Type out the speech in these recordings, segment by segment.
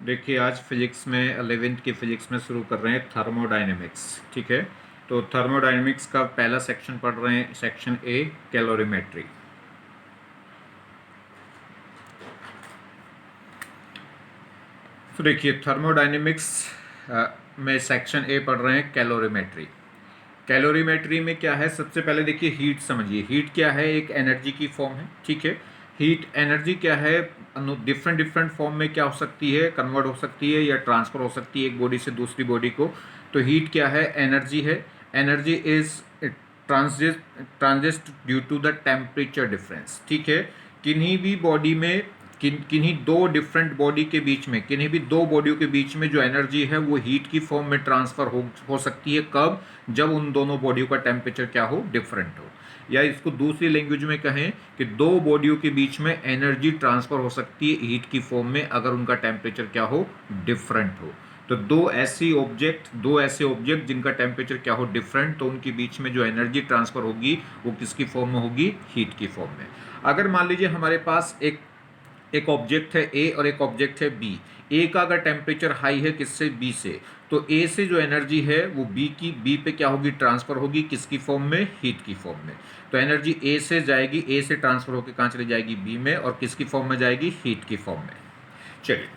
देखिए आज फिजिक्स में 11th की फिजिक्स में शुरू कर रहे हैं थर्मोडायनेमिक्स। ठीक है, तो थर्मोडायनेमिक्स का पहला सेक्शन पढ़ रहे हैं, सेक्शन ए कैलोरीमेट्री। तो देखिए थर्मोडायनेमिक्स में सेक्शन ए पढ़ रहे हैं कैलोरीमेट्री। कैलोरीमेट्री में क्या है, सबसे पहले देखिए हीट समझिए। हीट क्या है, एक एनर्जी की फॉर्म है। ठीक है, हीट एनर्जी क्या है, डिफरेंट डिफरेंट फॉर्म में क्या हो सकती है, कन्वर्ट हो सकती है या ट्रांसफर हो सकती है एक बॉडी से दूसरी बॉडी को। तो हीट क्या है, एनर्जी है। Energy is transit due to the temperature difference. ठीक है, किन्हीं भी बॉडी में किन्हीं दो डिफरेंट बॉडी के बीच में, किन्हीं भी दो बॉडियों के बीच में जो एनर्जी है वो हीट की फॉर्म में ट्रांसफर हो सकती है। कब? जब उन दोनों बॉडियों का टेम्परेचर क्या हो, डिफरेंट हो। या इसको दूसरी लैंग्वेज में कहें कि दो बॉडियों के बीच में एनर्जी ट्रांसफर हो सकती है हीट की फॉर्म में अगर उनका टेम्परेचर क्या हो, डिफरेंट हो। तो दो ऐसे ऑब्जेक्ट जिनका टेम्परेचर क्या हो, डिफरेंट, तो उनके बीच में जो एनर्जी ट्रांसफर होगी वो किसकी फॉर्म में होगी, हीट की फॉर्म में। अगर मान लीजिए हमारे पास एक एक ऑब्जेक्ट है ए और एक ऑब्जेक्ट है बी। ए का अगर टेम्परेचर हाई है किससे, बी से, तो ए से जो एनर्जी है वो बी पे क्या होगी, ट्रांसफर होगी किसकी फॉर्म में, हीट की फॉर्म में। तो एनर्जी ए से जाएगी, ए से ट्रांसफर होकर कहाँ चली जाएगी, बी में, और किसकी फॉर्म में जाएगी, हीट की फॉर्म में। चलिए,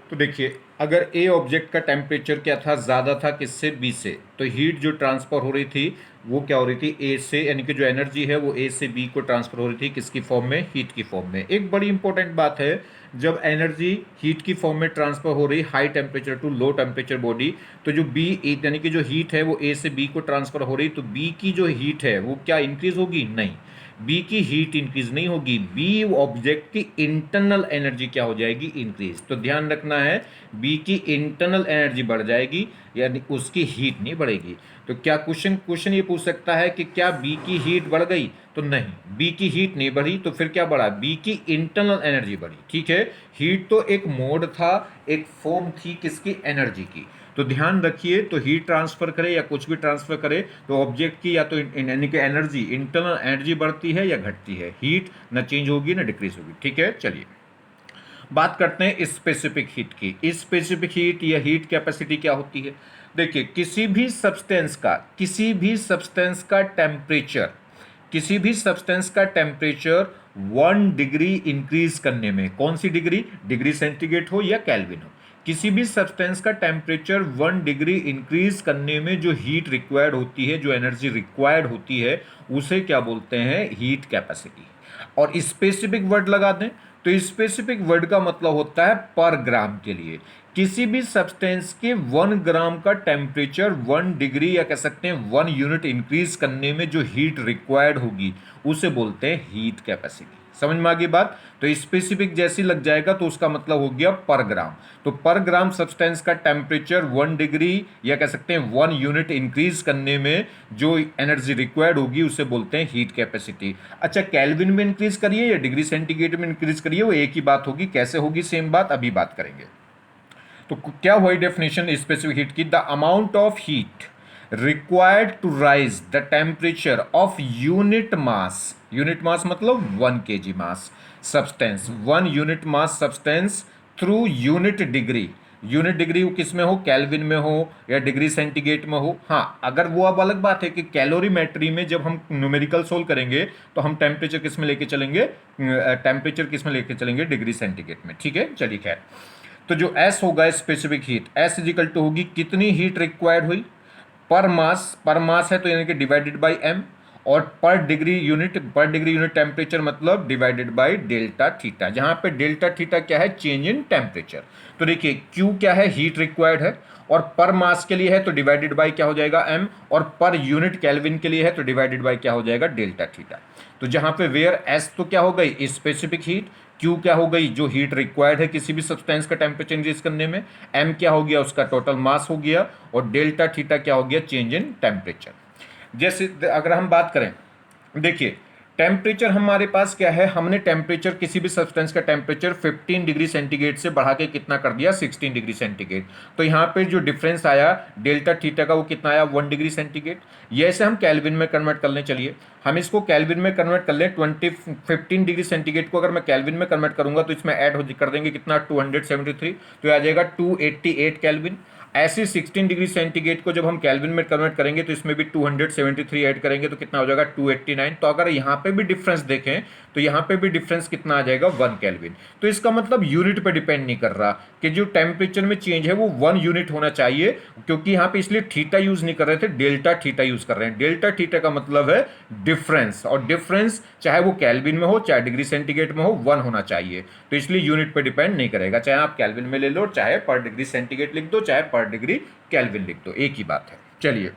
तो देखिए अगर ए ऑब्जेक्ट का टेम्परेचर क्या था, ज़्यादा था किससे, बी से, तो हीट जो ट्रांसफर हो रही थी वो क्या हो रही थी, ए से, यानी कि जो एनर्जी है वो ए से बी को ट्रांसफर हो रही थी किसकी फॉर्म में, हीट की फॉर्म में। एक बड़ी इंपॉर्टेंट बात है, जब एनर्जी हीट की फॉर्म में ट्रांसफर हो रही high temperature to low temperature body, तो जो बी यानी कि जो हीट है वो ए से बी को ट्रांसफर हो रही, तो बी की जो हीट है वो क्या इंक्रीज होगी, नहीं, बी की हीट इंक्रीज नहीं होगी, बी ऑब्जेक्ट की इंटरनल एनर्जी क्या हो जाएगी, इंक्रीज। तो ध्यान रखना है, बी की इंटरनल एनर्जी बढ़ जाएगी, यानी उसकी हीट नहीं बढ़ेगी। तो क्या क्वेश्चन क्वेश्चन ये पूछ सकता है कि क्या बी की हीट बढ़ गई, तो नहीं, बी की हीट नहीं बढ़ी, तो फिर क्या बढ़ा, बी की इंटरनल एनर्जी बढ़ी। ठीक है, हीट तो एक मोड था, एक फॉर्म थी किसकी, एनर्जी की। तो ध्यान रखिए, तो हीट ट्रांसफर करे या कुछ भी ट्रांसफर करे तो ऑब्जेक्ट की या तो यानी कि एनर्जी, इंटरनल एनर्जी बढ़ती है या घटती है, हीट न चेंज होगी ना डिक्रीज होगी। ठीक है, चलिए बात करते हैं स्पेसिफिक हीट की। स्पेसिफिक हीट या हीट कैपेसिटी क्या होती है। देखिए किसी भी सब्सटेंस का टेम्परेचर 1 डिग्री इंक्रीज करने में, कौन सी डिग्री, डिग्री सेंटीग्रेड हो या केल्विन हो, किसी भी सब्सटेंस का टेम्परेचर 1 डिग्री इंक्रीज करने में जो हीट रिक्वायर्ड होती है, जो एनर्जी रिक्वायर्ड होती है, उसे क्या बोलते हैं, हीट कैपेसिटी। और स्पेसिफिक वर्ड लगा दें, तो स्पेसिफिक वर्ड का मतलब होता है पर ग्राम के लिए। किसी भी सब्सटेंस के 1 ग्राम का टेम्परेचर 1 डिग्री या कह सकते हैं 1 यूनिट इंक्रीज करने में जो हीट रिक्वायर्ड होगी उसे बोलते हैं हीट कैपेसिटी। समझ में आ गई बात। तो स्पेसिफिक जैसी लग जाएगा तो उसका मतलब हो गया पर ग्राम। तो पर ग्राम सब्सटेंस का टेम्परेचर 1 डिग्री या कह सकते हैं 1 यूनिट इंक्रीज करने में जो एनर्जी रिक्वायर्ड होगी उसे बोलते हैं हीट कैपेसिटी। अच्छा, केल्विन में इंक्रीज करिए या डिग्री सेंटीग्रेड में इंक्रीज करिए वो एक ही बात होगी, कैसे होगी सेम बात अभी बात करेंगे। तो क्या हुई डेफिनेशन स्पेसिफिक हीट की, the amount of heat required to raise the temperature of unit mass मतलब 1 kg mass substance, 1 unit mass substance through unit degree किस में हो, केल्विन में हो या डिग्री सेंटीग्रेड में हो। हाँ, अगर वो अब अलग बात है कि कैलोरीमेट्री में जब हम न्यूमेरिकल सोल्व करेंगे तो हम टेम्परेचर किस में लेके चलेंगे, डिग्री सेंटीग्रेड में। ठीक है, चलिए खैर, तो जो S होगा specific heat, S is equal to होगी कितनी हीट रिक्वायर्ड हुई, पर मास है तो यानी कि डिवाइडेड बाय m, और पर डिग्री यूनिट टेम्परेचर मतलब डिवाइडेड बाय डेल्टा थीटा, जहां पे डेल्टा थीटा क्या है, चेंज इन टेम्परेचर। तो देखिए Q क्या है, हीट रिक्वायर्ड है, और पर मास के लिए है तो डिवाइडेड बाय क्या हो जाएगा m, और पर यूनिट केल्विन के लिए है तो डिवाइडेड बाय क्या हो जाएगा, डेल्टा थीटा। तो जहां पे वेयर S तो क्या हो गई स्पेसिफिक हीट, Q क्या हो गई जो हीट रिक्वायर्ड है किसी भी सब्सटेंस का टेम्परेचर इंक्रीज करने में, M क्या हो गया उसका टोटल मास हो गया, और डेल्टा थीटा क्या हो गया, चेंज इन टेम्परेचर। जैसे अगर हम बात करें, देखिए टेम्परेचर हमारे पास क्या है, हमने टेम्परेचर किसी भी सब्सटेंस का टेम्परेचर 15 डिग्री सेंटीग्रेड से बढ़ा के कितना कर दिया, 16 डिग्री सेंटीग्रेड। तो यहाँ पे जो डिफरेंस आया डेल्टा थीटा का वो कितना आया, 1 डिग्री सेंटीग्रेड। ये ऐसे हम केल्विन में कन्वर्ट कर लें, चलिए हम इसको केल्विन में कन्वर्ट कर लें। 15 डिग्री सेंटीग्रेड को अगर मैं केल्विन में कन्वर्ट करूंगा तो इसमें ऐड कर देंगे कितना, 273, तो आ जाएगा 288 केल्विन। ऐसे 16 डिग्री सेंटीग्रेड को जब हम केल्विन में कन्वर्ट करेंगे तो इसमें भी 273 ऐड करेंगे तो कितना हो जाएगा, 289। तो अगर यहाँ पे भी डिफरेंस देखें तो यहाँ पे भी डिफरेंस कितना आ जाएगा, 1 केल्विन। तो इसका मतलब यूनिट पे डिपेंड नहीं कर रहा कि जो टेम्परेचर में चेंज है वो 1 यूनिट होना चाहिए, क्योंकि यहाँ पे इसलिए थीटा यूज नहीं कर रहे थे, डेल्टा थीटा यूज कर रहे हैं। डेल्टा थीटा का मतलब है डिफरेंस, और डिफरेंस चाहे वो केल्विन में हो चाहे डिग्री सेंटीग्रेड में हो 1 होना चाहिए। तो इसलिए यूनिट पे डिपेंड नहीं करेगा, चाहे आप केल्विन में ले लो, चाहे पर डिग्री सेंटीग्रेड लिख दो, चाहे पर डिग्री केल्विन लिख दो, एक ही बात है। चलिए,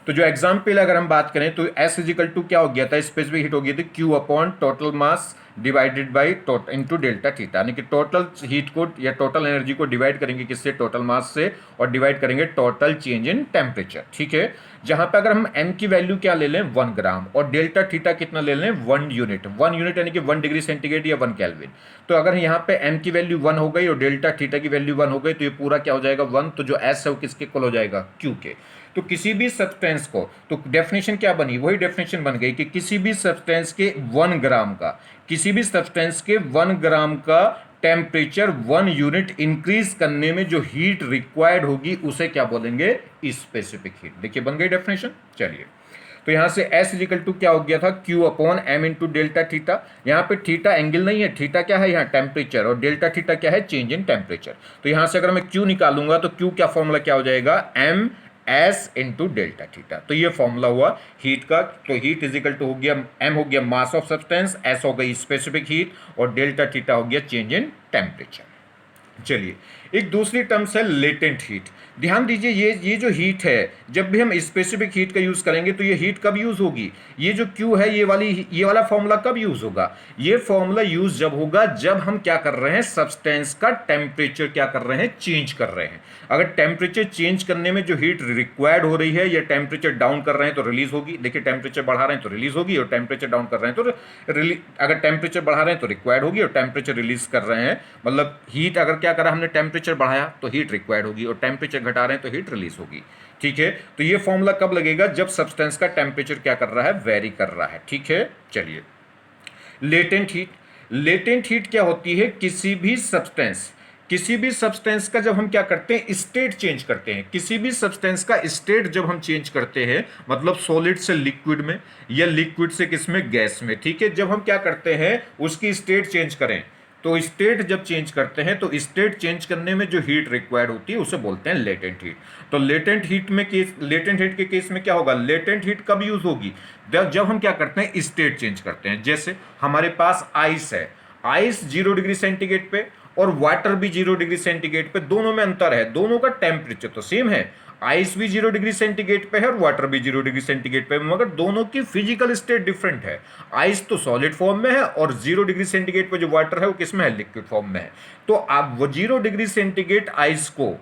तो जो एग्जाम्पल अगर हम बात करें तो S इजिकल टू क्या हो गया था, स्पेसिफिक हीट हो गई थी Q upon total mass divided by into delta theta, यानी कि टोटल हीट को या टोटल एनर्जी को डिवाइड करेंगे किससे, टोटल मास से, और डिवाइड करेंगे टोटल चेंज इन टेम्परेचर। ठीक है, जहां पर अगर हम m की वैल्यू क्या ले लें, 1 ग्राम, और डेल्टा थीटा कितना ले लें, 1 यूनिट। 1 यूनिट यानी कि 1 डिग्री सेंटीग्रेड या 1 केल्विन। तो अगर यहाँ पे m की वैल्यू 1 हो गई और डेल्टा थीटा की वैल्यू 1 हो गई तो ये पूरा क्या हो जाएगा, 1। तो जो S है वो किसके इक्वल हो जाएगा, Q के। तो किसी भी सब्सटेंस को, तो डेफिनेशन क्या बनी, वही डेफिनेशन बन गई कि किसी भी सब्सटेंस के 1 ग्राम का, किसी भी सब्सटेंस के 1 ग्राम का टेम्परेचर 1 यूनिट इंक्रीज करने में जो हीट रिक्वायर्ड होगी उसे क्या बोलेंगे, स्पेसिफिक हीट। देखिए बन गई डेफिनेशन। चलिए, तो यहां से S इजिकल टू क्या हो गया था, Q upon M into delta theta. यहाँ पे थीटा एंगल नहीं है, थीटा क्या है यहाँ टेम्परेचर, और डेल्टा थीटा क्या है, चेंज इन टेम्परेचर। तो यहां से अगर मैं Q निकालूंगा तो Q क्या फॉर्मूला क्या हो जाएगा, M S into delta theta. तो ये फॉर्मूला हुआ हीट का। तो हीट इजिकल टू हो गया, M हो गया मास ऑफ सब्सटेंस, S हो गई स्पेसिफिक हीट, और डेल्टा थीटा हो गया चेंज इन टेम्परेचर। चलिए, एक दूसरी टर्म्स है लेटेंट हीट। ध्यान दीजिए, ये जो हीट है, जब भी हम स्पेसिफिक हीट का यूज करेंगे तो ये हीट कब यूज होगी, ये जो Q है ये वाला फॉर्मूला कब यूज होगा, ये फॉर्मूला यूज जब होगा जब हम क्या कर रहे हैं, सब्सटेंस का टेम्परेचर क्या कर रहे हैं, चेंज कर रहे हैं। अगर टेम्परेचर चेंज करने में जो हीट रिक्वायर्ड हो रही है, या टेम्परेचर डाउन कर रहे हैं तो रिलीज होगी। देखिए टेम्परेचर बढ़ा रहे हैं तो रिलीज होगी, और टेम्परेचर डाउन कर रहे हैं तो अगर टेम्परेचर बढ़ा रहे हैं तो रिक्वायर्ड होगी, और टेम्परेचर रिलीज कर रहे हैं मतलब हीट अगर क्या करा हमने, टेम्परेचर बढ़ाया तो हीट रिक्वायर्ड होगी, और टेम्परेचर घटा रहे हैं तो हीट रिलीज होगी। ठीक है, तो ये फॉर्मूला कब लगेगा, जब सब्सटेंस का टेम्परेचर क्या कर रहा है, वेरी कर रहा है। ठीक है, चलिए, लेटेंट हीट। लेटेंट हीट क्या होती है, किसी भी सब्सटेंस का जब हम क्या करते हैं, स्टेट चेंज करते हैं, किसी भी सब्सटेंस का स्टेट जब हम चेंज करते हैं, मतलब सॉलिड से लिक्विड में या लिक्विड से किसमें, गैस में। ठीक है, जब हम क्या करते हैं उसकी स्टेट चेंज करें, तो स्टेट जब चेंज करते हैं तो स्टेट चेंज करने में जो हीट रिक्वायर्ड होती है उसे बोलते हैं लेटेंट हीट। तो लेटेंट हीट के केस में क्या होगा, लेटेंट हीट कब यूज होगी, जब हम क्या करते हैं, स्टेट चेंज करते हैं। जैसे हमारे पास आइस है, आइस 0 डिग्री सेंटीग्रेड पे और वाटर भी 0 डिग्री सेंटीग्रेड पे, दोनों में अंतर है, दोनों का टेम्परेचर तो सेम है, आइस भी 0 डिग्री सेंटीग्रेड पे है और वाटर भी 0 डिग्री सेंटीग्रेड पे है, मगर दोनों की फिजिकल स्टेट डिफरेंट है। आइस तो सॉलिड फॉर्म में है और 0 डिग्री सेंटीग्रेड पे जो वाटर है वो किस में है, लिक्विड फॉर्म में है। तो आप वो 0 डिग्री सेंटीग्रेड आइस को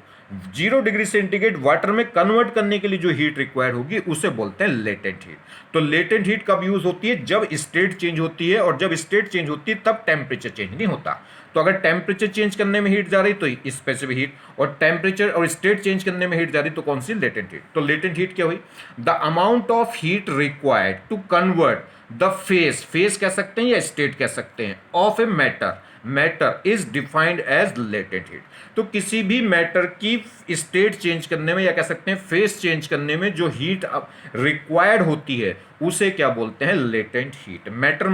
0 डिग्री सेंटीग्रेड वाटर में कन्वर्ट करने के लिए जो हीट रिक्वायर्ड होगी उसे बोलते हैं लेटेंट हीट। तो लेटेंट हीट कब यूज होती है, जब स्टेट चेंज होती है, और जब स्टेट चेंज होती है तब टेम्परेचर चेंज नहीं होता। तो अगर टेम्परेचर चेंज करने में हीट जा रही तो स्पेसिफिक हीट, और टेम्परेचर और स्टेट चेंज करने में हीट जा रही तो कौन सी, लेटेंट हीट। तो लेटेंट हीट क्या हुई, the amount of heat required to convert the phase कह सकते हैं या स्टेट कह सकते हैं, of a matter is defined as latent heat. तो किसी भी मैटर की स्टेट चेंज करने में या कह सकते हैं फेस चेंज करने में जो हीट रिक्वायर्ड होती है उसे क्या बोलते हैं, लेटेंट हीट। मैटर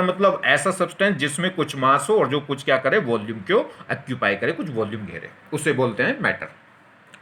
मतलब ऐसा सब्सटेंस जिसमें कुछ मास हो और जो कुछ क्या करे, वॉल्यूम को ऑक्यूपाई करे, कुछ वॉल्यूम घेरे, उसे बोलते हैं मैटर।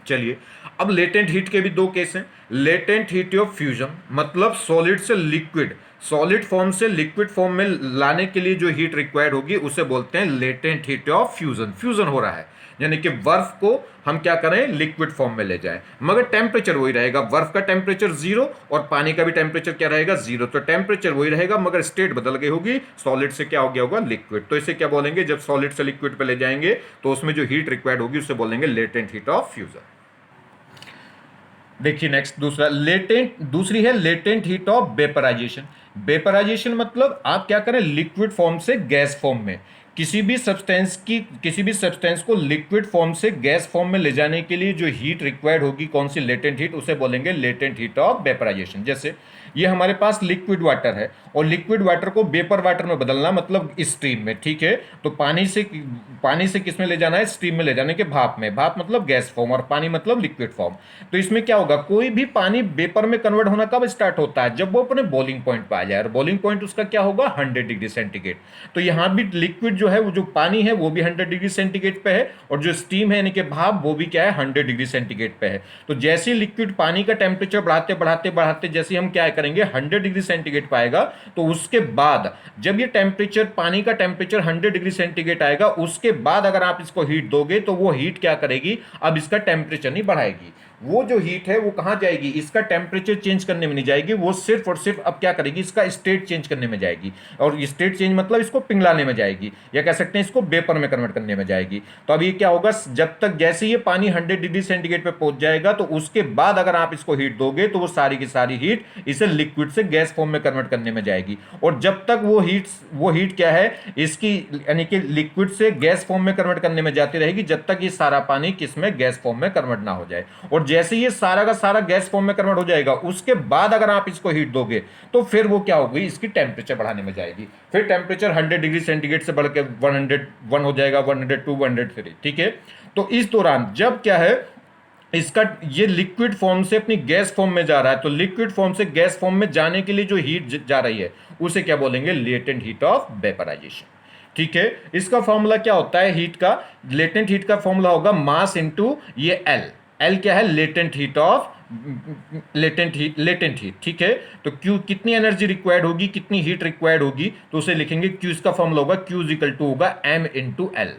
चलिए, अब लेटेंट हीट के भी 2 केस हैं। लेटेंट हीट ऑफ फ्यूजन, मतलब सॉलिड से लिक्विड, सॉलिड फॉर्म से लिक्विड फॉर्म में लाने के लिए जो हीट रिक्वायर्ड होगी उसे बोलते हैं latent heat of fusion. Fusion हो रहा है यानी कि बर्फ को हम क्या करें, लिक्विड फॉर्म में ले जाएं, मगर टेम्परेचर वही रहेगा, बर्फ का टेम्परेचर 0 और पानी का भी टेम्परेचर क्या रहेगा, 0। तो टेम्परेचर वही रहेगा मगर स्टेट बदल गई होगी, सॉलिड से क्या हो गया होगा, लिक्विड। तो इसे क्या बोलेंगे, जब सॉलिड से लिक्विड पे ले जाएंगे तो उसमें जो हीट रिक्वायर्ड होगी उसे बोलेंगे लेटेंट हीट ऑफ फ्यूजन। देखिए नेक्स्ट दूसरा लेटेंट, दूसरी है latent heat of vaporization. Vaporization मतलब आप क्या करें, लिक्विड फॉर्म से गैस फॉर्म में, किसी भी सब्सटेंस को लिक्विड फॉर्म से गैस फॉर्म में ले जाने के लिए जो हीट रिक्वायर्ड होगी, कौन सी, लेटेंट हीट, उसे बोलेंगे लेटेंट हीट ऑफ वेपराइजेशन। जैसे ये हमारे पास लिक्विड वाटर है और लिक्विड वाटर को वेपर वाटर में बदलना मतलब स्टीम में, ठीक है। तो पानी से किस में ले जाना है, स्टीम में ले जाने के, भाप में, भाप मतलब गैस फॉर्म और पानी मतलब लिक्विड फॉर्म। तो इसमें क्या होगा, कोई भी पानी वेपर में कन्वर्ट होना कब स्टार्ट होता है, जब वो अपने बॉइलिंग पॉइंट पे आ जाए, और बॉइलिंग पॉइंट उसका क्या होगा, 100 डिग्री सेंटीग्रेड। तो यहाँ भी लिक्विड जो है, वो जो पानी है वो भी 100 डिग्री सेंटीग्रेड पे है, और जो स्टीम है यानी कि भाप, वो भी क्या है, 100 डिग्री सेंटीग्रेड पे है। तो जैसे लिक्विड पानी का टेम्परेचर बढ़ाते बढ़ाते बढ़ाते जैसे हम क्या करेंगे, 100 डिग्री सेंटीग्रेड पाएगा, तो उसके बाद जब ये टेम्परेचर, पानी का टेम्परेचर 100 डिग्री सेंटीग्रेड आएगा, उसके बाद अगर आप इसको हीट दोगे तो वो हीट क्या करेगी, अब इसका टेम्परेचर नहीं बढ़ाएगी, वो जो हीट है वो कहां जाएगी, इसका टेम्परेचर चेंज करने में नहीं जाएगी, वो सिर्फ और सिर्फ अब क्या करेगी, इसका स्टेट चेंज करने में जाएगी। और स्टेट चेंज मतलब इसको पिघलाने में जाएगी, या कह सकते हैं इसको वेपर में कन्वर्ट करने में जाएगी। तो अब ये क्या होगा, जब तक जैसे ये पानी 100 डिग्री सेंटीग्रेड पे पहुंच जाएगा, तो उसके बाद अगर आप इसको हीट दोगे तो वो सारी की सारी हीट इसे लिक्विड से गैस फॉर्म में कन्वर्ट करने में जाएगी। और जब तक वो हीट क्या है इसकी, यानी कि लिक्विड से गैस फॉर्म में कन्वर्ट करने में जाती रहेगी, जब तक ये सारा पानी किस में, गैस फॉर्म में कन्वर्ट ना हो जाए। और जैसे ये सारा का सारा गैस फॉर्म में कन्वर्ट हो जाएगा, उसके बाद अगर आप इसको हीट दोगे तो फिर वो क्या होगी, इसकी टेम्परेचर बढ़ाने में जाएगी, फिर टेम्परेचर 100 डिग्री सेंटीग्रेड से बढ़ के 101 हो जाएगा, 102, 103, ठीक है। तो इस दौरान जब क्या है, इसका ये लिक्विड फॉर्म से अपनी गैस फॉर्म में जा रहा है, तो लिक्विड फॉर्म से गैस फॉर्म में जाने के लिए जो हीट जा रही है उसे क्या बोलेंगे, लेटेंट हीट ऑफ वेपराइजेशन, ठीक है। इसका फॉर्मूला क्या होता है हीट का, लेटेंट हीट का फॉर्मूला होगा मास इनटू ये एल। एल क्या है, latent heat of, latent heat, ठीक है। तो क्यू कितनी एनर्जी रिक्वायर्ड होगी, कितनी हीट रिक्वायर्ड होगी, तो उसे लिखेंगे क्यू, इसका फॉर्मूला होगा क्यू इज इक्वल टू होगा एम इंटू एल,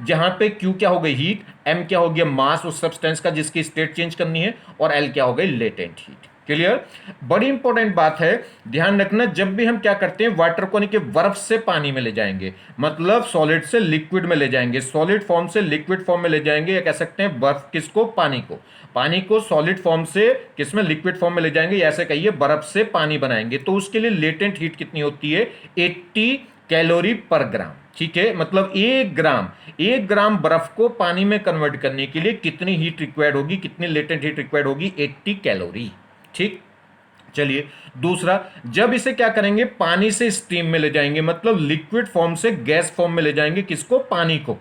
जहां पे क्यू क्या हो गई हीट, एम क्या हो गया मास उस सब्सटेंस का जिसकी स्टेट चेंज करनी है, और एल क्या हो गई लेटेंट हीट। क्लियर। बड़ी इंपॉर्टेंट बात है, ध्यान रखना, जब भी हम क्या करते हैं वाटर को, यानी कि बर्फ से पानी में ले जाएंगे, मतलब सॉलिड से लिक्विड में ले जाएंगे, सॉलिड फॉर्म से लिक्विड फॉर्म में ले जाएंगे, या कह सकते हैं बर्फ किसको, पानी को सॉलिड फॉर्म से किसमें, लिक्विड फॉर्म में ले जाएंगे, ऐसे कहिए बर्फ से पानी बनाएंगे, तो उसके लिए लेटेंट हीट कितनी होती है, 80 कैलोरी पर ग्राम, ठीक है। मतलब 1 ग्राम बर्फ को पानी में कन्वर्ट करने के लिए कितनी हीट रिक्वायर्ड होगी, कितनी लेटेंट हीट रिक्वायर्ड होगी, 80 कैलोरी, ठीक। चलिए दूसरा, जब इसे क्या करेंगे, पानी से स्टीम में ले जाएंगे, मतलब लिक्विड फॉर्म से गैस फॉर्म में ले जाएंगे, किसको, पानी को,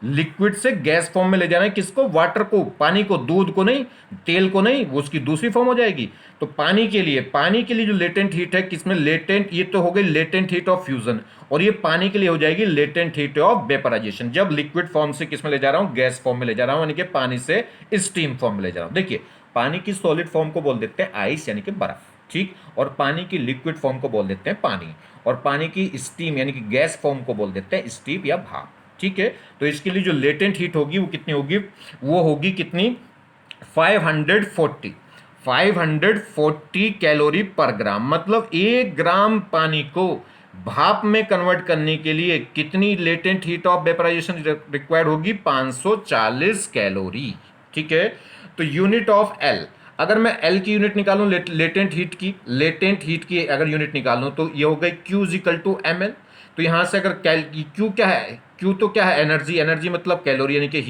लिक्विड से गैस फॉर्म में ले जाना है, किसको, वाटर को, पानी को, दूध को नहीं, तेल को नहीं, वो उसकी दूसरी फॉर्म हो जाएगी। तो पानी के लिए जो लेटेंट हीट है, किसमें लेटेंट, ये तो हो गई लेटेंट हीट ऑफ फ्यूजन, और ये पानी के लिए हो जाएगी लेटेंट हीट ऑफ वेपराइजेशन, जब लिक्विड फॉर्म से किसमें ले जा रहा हूं, गैस फॉर्म में ले जा रहा हूं, यानी कि पानी से स्टीम फॉर्म में ले जा रहा हूं। देखिए पानी की सॉलिड फॉर्म को बोल देते हैं आइस यानी कि बर्फ, ठीक, और पानी की लिक्विड फॉर्म को बोल देते हैं पानी, और पानी की स्टीम यानी कि गैस फॉर्म को बोल देते हैं स्टीम या भाप, ठीक है। तो इसके लिए जो लेटेंट हीट होगी वो कितनी होगी, वो होगी कितनी, 540 540 कैलोरी पर ग्राम, मतलब 1 ग्राम पानी को भाप में कन्वर्ट करने के लिए कितनी latent heat of vaporization required होगी, 540 कैलोरी, ठीक है। तो यूनिट ऑफ एल, अगर मैं एल की यूनिट निकालूं, लेटेंट हीट की अगर यूनिट निकालूं, तो ये हो गई Q is equal to M L. तो यहां से अगर क्यू क्या है, क्यू तो क्या है, एनर्जी मतलब कैलोरी, यानी कि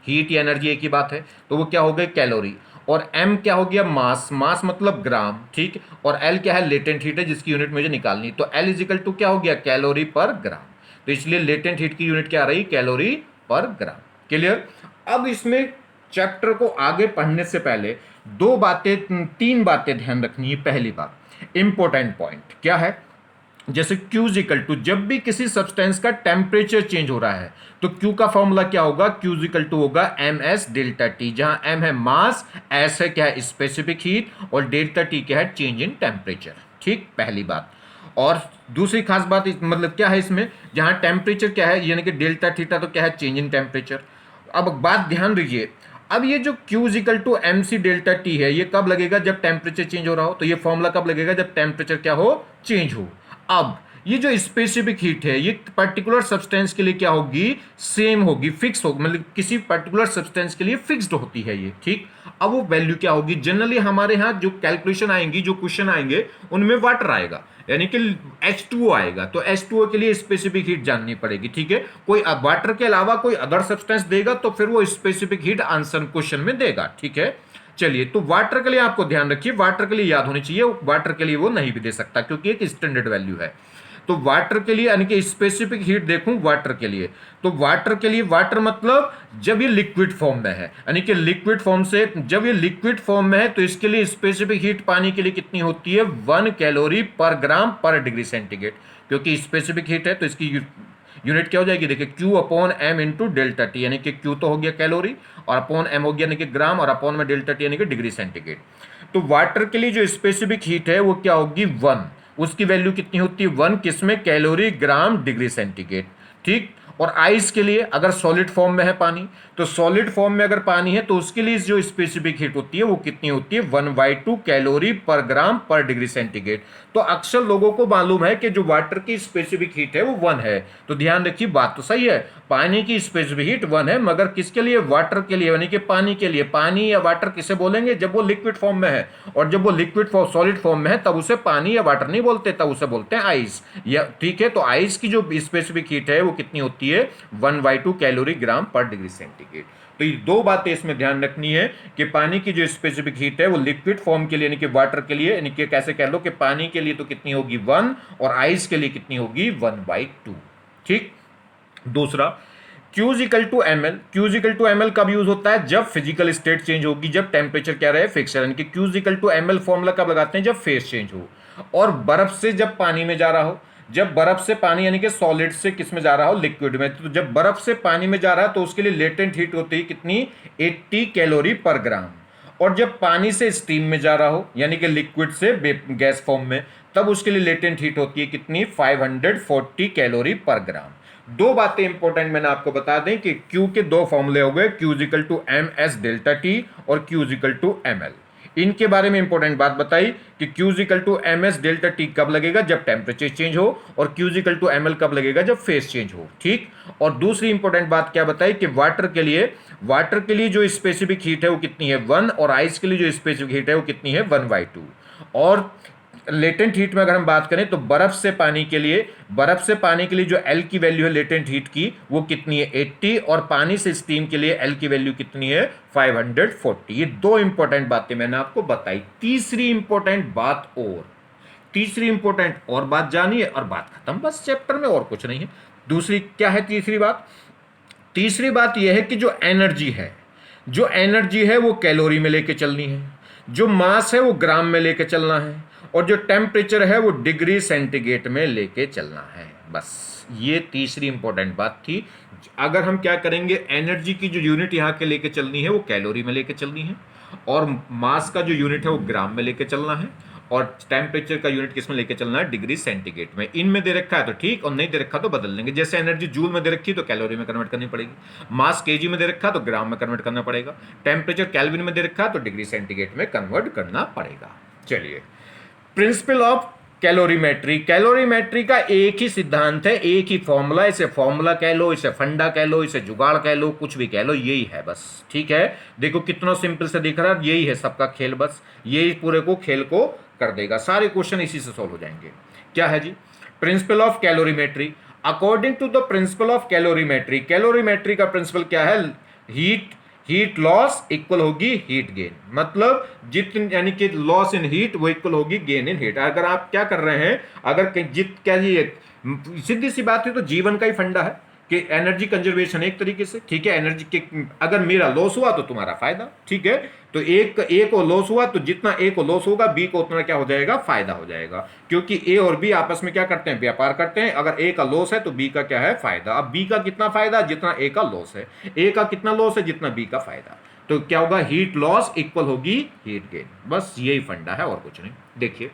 हीट या एनर्जी एक ही बात है, तो वो क्या हो गई कैलोरी, और एम क्या हो गया मास मतलब ग्राम, ठीक, और एल क्या है लेटेंट हीट है जिसकी यूनिट मुझे निकालनी, तो एल इज इक्वल टू क्या हो गया कैलोरी पर ग्राम, तो इसलिए लेटेंट हीट की यूनिट क्या आ रही, कैलोरी पर ग्राम। क्लियर। अब इसमें चैप्टर को आगे पढ़ने से पहले तीन बातें ध्यान रखनी है। पहली बात, इंपॉर्टेंट पॉइंट क्या है, जैसे Q इज इक्वल टू, जब भी किसी सब्सटेंस का टेम्परेचर चेंज हो रहा है तो Q का फॉर्मूला क्या होगा, Q इज इक्वल टू होगा ms डेल्टा T, जहां m है मास, s है क्या है स्पेसिफिक हीट, और डेल्टा T क्या है चेंज इन टेम्परेचर, ठीक, पहली बात। और दूसरी खास बात मतलब क्या है इसमें, जहां टेम्परेचर क्या है यानी कि डेल्टा थीटा, तो क्या है चेंज इन टेम्परेचर। अब बात ध्यान दीजिए, अब ये जो Q is equal to M C delta T है, ये कब लगेगा, जब टेम्परेचर चेंज हो रहा हो, तो ये फॉर्मूला कब लगेगा, जब टेम्परेचर क्या हो, चेंज हो। अब ये जो स्पेसिफिक हीट है ये पर्टिकुलर सब्सटेंस के लिए क्या होगी, सेम होगी, फिक्स होगी, मतलब किसी पर्टिकुलर सब्सटेंस के लिए फिक्स्ड होती है ये, ठीक। अब वो वैल्यू क्या होगी, जनरली हमारे यहाँ जो कैलकुलेशन आएंगी, जो क्वेश्चन आएंगे उनमें वाटर आएगा, यानी कि H2O आएगा, तो H2O के लिए स्पेसिफिक हीट जाननी पड़ेगी, ठीक है। कोई वाटर के अलावा कोई अदर सब्सटेंस देगा तो फिर वो स्पेसिफिक हीट आंसर क्वेश्चन में देगा, ठीक है। चलिए, तो वाटर के लिए आपको ध्यान रखिए, वाटर के लिए याद होनी चाहिए, वाटर के लिए वो नहीं भी दे सकता क्योंकि एक स्टैंडर्ड वैल्यू है। तो वाटर के लिए यानी कि स्पेसिफिक हीट देखूं वाटर के लिए, तो वाटर के लिए, वाटर मतलब जब ये लिक्विड फॉर्म में है, यानी कि लिक्विड फॉर्म से जब ये लिक्विड फॉर्म में है तो इसके लिए स्पेसिफिक हीट पानी के लिए कितनी होती है, 1 कैलोरी पर ग्राम पर डिग्री सेंटीग्रेड, क्योंकि स्पेसिफिक हीट है तो इसकी यूनिट क्या हो जाएगी, देखिए Q upon M into delta T, यानी कि Q तो हो गया कैलोरी और अपॉन M हो गया यानी कि ग्राम और अपॉन में डेल्टा टी यानी कि डिग्री सेंटीग्रेड। तो वाटर के लिए जो स्पेसिफिक हीट है वो क्या होगी, 1, उसकी वैल्यू कितनी होती है, 1 किसमें, कैलोरी ग्राम डिग्री सेंटीग्रेड, ठीक। और आइस के लिए अगर सॉलिड फॉर्म में है पानी, तो सॉलिड फॉर्म में अगर पानी है तो उसके लिए जो स्पेसिफिक हीट होती है वो कितनी होती है, 1/2 कैलोरी पर ग्राम पर डिग्री सेंटीग्रेड। तो अक्सर लोगों को मालूम है कि जो वाटर की स्पेसिफिक हीट है वो 1 है, तो ध्यान रखिए बात तो सही है, पानी की स्पेसिफिक हीट 1 है, मगर किसके लिए, वाटर के लिए, यानी कि पानी के लिए। पानी या वाटर किसे बोलेंगे, जब वो लिक्विड फॉर्म में है, और जब वो लिक्विड फॉर्म सॉलिड फॉर्म में है तब उसे पानी या वाटर नहीं बोलते, तब उसे बोलते हैं आइस, या ठीक है। तो आइस की जो स्पेसिफिक हीट है वो कितनी होती है, 1/2 कैलोरी ग्राम पर डिग्री सेंटीग्रेड। तो ये दो बातें इसमें ध्यान रखनी है कि पानी की जो स्पेसिफिक हीट है वो लिक्विड फॉर्म के लिए यानी कि वाटर के लिए, यानी कि कैसे कह लो कि पानी के लिए तो कितनी होगी 1 और आइस के लिए कितनी होगी 1/2, ठीक। दूसरा, Q=ml, Q=ml कब यूज होता है, जब फिजिकल स्टेट चेंज होगी, जब टेम्परेचर क्या रहे फिक्स, यानी कि Q=ml फॉर्मूला कब लगाते हैं, जब फेस चेंज हो, और बर्फ से जब पानी में जा रहा हो, जब बर्फ से पानी यानी कि सॉलिड से किस में जा रहा हो, लिक्विड में, तो जब बर्फ से पानी में जा रहा है तो उसके लिए लेटेंट हीट होती है कितनी, 80 कैलोरी पर ग्राम, और जब पानी से स्टीम में जा रहा हो यानी कि लिक्विड से गैस फॉर्म में, तब उसके लिए लेटेंट हीट होती है कितनी, 540 कैलोरी पर ग्राम। दो बातें इंपॉर्टेंट मैंने आपको बता दें कि Q के दो फॉर्मूले हो गए, Q=ms डेल्टा टी और Q=ml। इनके बारे में इंपॉर्टेंट बात बताई कि Q=ms डेल्टा टी कब लगेगा, जब टेम्परेचर चेंज हो, और Q=ml कब लगेगा, जब फेस चेंज हो, ठीक। और दूसरी इंपॉर्टेंट बात क्या बताई कि वाटर के लिए जो स्पेसिफिक हीट है वो कितनी है 1, और आइस के लिए जो स्पेसिफिक हीट है वो कितनी है 1/2। और लेटेंट हीट में अगर हम बात करें तो बर्फ से पानी के लिए जो L की वैल्यू है लेटेंट हीट की वो कितनी है 80, और पानी से स्टीम के लिए L की वैल्यू कितनी है 540। ये दो इंपॉर्टेंट बातें मैंने आपको बताई। तीसरी इंपॉर्टेंट बात जानिए और बात खत्म, बस चैप्टर में और कुछ नहीं है। दूसरी क्या है तीसरी बात यह है कि जो एनर्जी है वो कैलोरी में लेके चलनी है, जो मास है वो ग्राम में लेके चलना है, और जो टेम्परेचर है वो डिग्री सेंटीग्रेड में लेके चलना है। बस ये तीसरी इंपॉर्टेंट बात थी। अगर हम क्या करेंगे, एनर्जी की जो यूनिट यहाँ के लेके चलनी है वो कैलोरी में लेके चलनी है, और मास का जो यूनिट है वो ग्राम में लेके चलना है, और टेम्परेचर का यूनिट किस में लेके चलना है, डिग्री सेंटीग्रेड में। इनमें दे रखा है तो ठीक, और नहीं दे रखा तो बदल लेंगे। जैसे एनर्जी जूल में दे रखी तो कैलोरी में कन्वर्ट करनी पड़ेगी, मास केजी में दे रखा तो ग्राम में कन्वर्ट करना पड़ेगा, टेम्परेचर केल्विन में दे रखा तो डिग्री सेंटीग्रेड में कन्वर्ट करना पड़ेगा। चलिए, प्रिंसिपल ऑफ कैलोरीमेट्री का एक ही सिद्धांत है, एक ही फॉर्मूला, इसे फॉर्मूला कह लो, इसे फंडा कह लो, इसे जुगाड़ कह लो, कुछ भी कह लो, यही है बस, ठीक है। देखो कितना सिंपल से दिख रहा है, यही है सबका खेल, बस यही पूरे को खेल को कर देगा, सारे क्वेश्चन इसी से सॉल्व हो जाएंगे। क्या है जी, principle of calorimetry. According to the principle of calorimetry का प्रिंसिपल क्या है, हीट लॉस इक्वल होगी हीट गेन, मतलब जितनी यानी कि लॉस इन हीट वो इक्वल होगी गेन इन हीट। अगर आप क्या कर रहे हैं, अगर सीधी सी बात है तो जीवन का ही फंडा है कि एनर्जी कंजर्वेशन एक तरीके से, ठीक है। एनर्जी के अगर मेरा लॉस हुआ तो तुम्हारा फायदा, ठीक है। तो ए को लॉस हुआ तो जितना ए को लॉस होगा बी को उतना क्या हो जाएगा, फायदा हो जाएगा, क्योंकि ए और बी आपस में क्या करते हैं, व्यापार करते हैं। अगर ए का लॉस है तो बी का क्या है, फायदा। अब बी का कितना फायदा, जितना ए का लॉस है, ए का कितना लॉस है, जितना बी का फायदा। तो क्या होगा, हीट लॉस इक्वल होगी हीट गेन, बस यही फंडा है और कुछ नहीं। देखिए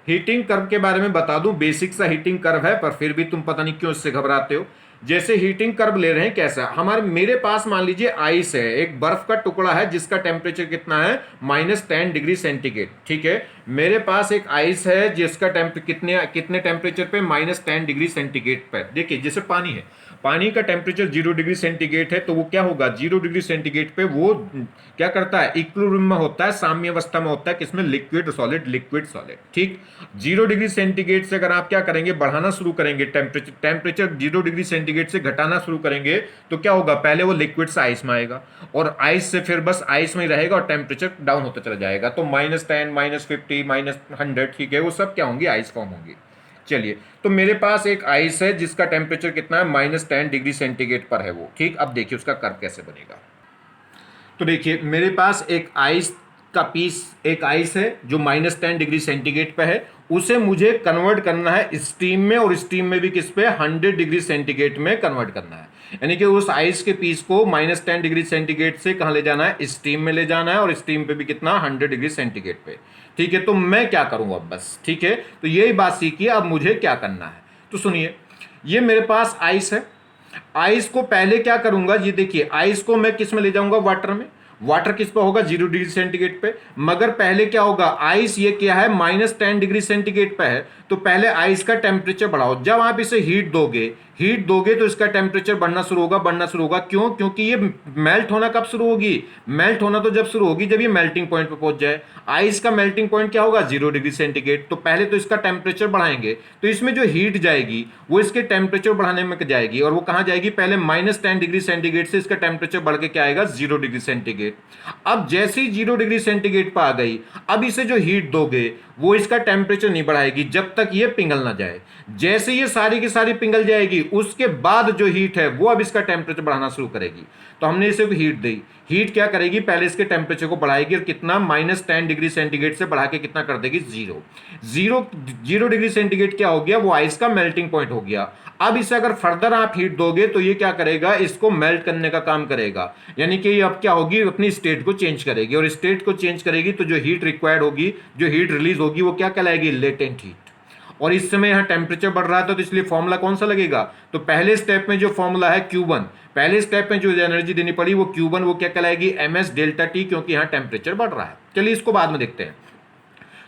हीटिंग कर्व के बारे में बता दूं, बेसिक सा हीटिंग कर्व है, पर फिर भी तुम पता नहीं क्यों इससे घबराते हो। जैसे हीटिंग कर्व ले रहे हैं कैसा, मेरे पास मान लीजिए आइस है, एक बर्फ का टुकड़ा है जिसका टेम्परेचर कितना है -10 डिग्री सेंटीग्रेड, ठीक है। मेरे पास एक आइस है जिसका कितने कितने टेम्परेचर पे -10 डिग्री सेंटीग्रेड पर। देखिए जैसे पानी है, पानी का टेम्परेचर 0 डिग्री सेंटीग्रेड है, तो वो क्या होगा 0 डिग्री सेंटीग्रेड पे वो क्या करता है, इक्विलिब्रियम में होता है, साम्य अवस्था में होता है, किसमें, लिक्विड सॉलिड लिक्विड सॉलिड। ठीक, 0 डिग्री सेंटीग्रेड से अगर आप क्या करेंगे, बढ़ाना शुरू करेंगे टेम्परेचर, टेम्परेचर 0 डिग्री सेंटीग्रेड से घटाना शुरू करेंगे, तो क्या होगा, पहले वो लिक्विड से आइस में आएगा और आइस से फिर बस आइस में ही रहेगा और टेम्परेचर डाउन होता चला जाएगा। तो -10 -50 -100, ठीक है, वो सब क्या होंगी, आइस फॉर्म होंगी। चलिए, तो मेरे पास एक आइस है जिसका टेम्परेचर कितना है, -10 डिग्री सेंटीग्रेड पर है वो। ठीक, अब देखिए उसका कर्व कैसे बनेगा। तो देखिए मेरे पास एक आइस का पीस, एक आइस है जो -10 डिग्री सेंटीग्रेड पे है, उसे मुझे कन्वर्ट करना है स्टीम में, और स्टीम में भी किस पे, 100 डिग्री सेंटीग्रेड में कन्वर्ट करना है। यानी कि उस आइस के पीस को -10 डिग्री सेंटीग्रेड से कहाँ ले जाना है, स्टीम में ले जाना है, और स्टीम पे भी कितना, 100 डिग्री सेंटीग्रेड पे। ठीक है, तो मैं क्या करूँ अब बस, ठीक है, तो यही बात सीखिए अब मुझे क्या करना है। तो सुनिए, ये मेरे पास आइस है, आइस को पहले क्या करूंगा, ये देखिए आइस को मैं किस में ले जाऊंगा, वाटर में। वाटर किस पे होगा, 0 डिग्री सेंटीग्रेड पे। मगर पहले क्या होगा, आइस ये क्या है, -10 डिग्री सेंटीग्रेड पे है, तो पहले आइस का टेम्परेचर बढ़ाओ। जब आप इसे हीट दोगे तो इसका टेम्परेचर बढ़ना शुरू होगा, बढ़ना शुरू होगा। क्यों, क्योंकि ये मेल्ट होना कब शुरू होगी, मेल्ट होना तो जब शुरू होगी जब ये मेल्टिंग पॉइंट पे पहुंच जाए। आइस का मेल्टिंग पॉइंट क्या होगा, 0 डिग्री सेंटीग्रेड। तो पहले तो इसका टेम्परेचर बढ़ाएंगे, तो इसमें जो हीट जाएगी वो इसके टेम्परेचर बढ़ाने में जाएगी, और वो कहां जाएगी, पहले -10 डिग्री सेंटीग्रेड से इसका टेम्परेचर बढ़ के क्या आएगा, 0 डिग्री सेंटीग्रेड। अब जैसे ही 0 डिग्री सेंटीग्रेड पर आ गई, अब इसे जो हीट दोगे वो इसका टेम्परेचर नहीं बढ़ाएगी जब तक ये पिघल ना जाए। जैसे ये सारी की सारी पिघल जाएगी, उसके बाद जो हीट है वो अब इसका टेम्परेचर बढ़ाना शुरू करेगी। तो हमने इसे हीट दी, हीट क्या करेगी, पहले इसके टेम्परेचर को बढ़ाएगी, और कितना, -10 डिग्री सेंटीग्रेड से बढ़ा के कितना कर देगी, 0 डिग्री सेंटीग्रेड क्या हो गया, वो आइस का मेल्टिंग पॉइंट हो गया। अब इसे अगर फर्दर आप हीट दोगे तो ये क्या करेगा, इसको मेल्ट करने का काम करेगा। यानी कि ये अब क्या होगी, अपनी स्टेट को चेंज करेगी, और स्टेट को चेंज करेगी तो जो हीट रिक्वायर्ड होगी, जो हीट रिलीज होगी, वो क्या कहलाएगी, लेटेंट हीट। और इस समय यहाँ टेम्परेचर बढ़ रहा था, तो इसलिए फॉर्मूला कौन सा लगेगा, तो पहले स्टेप में जो फॉर्मूला है Q1, पहले स्टेप में जो एनर्जी देनी पड़ी वो Q1, वो क्या कहलाएगी, ms डेल्टा टी, क्योंकि यहाँ टेम्परेचर बढ़ रहा है। चलिए इसको बाद में देखते हैं।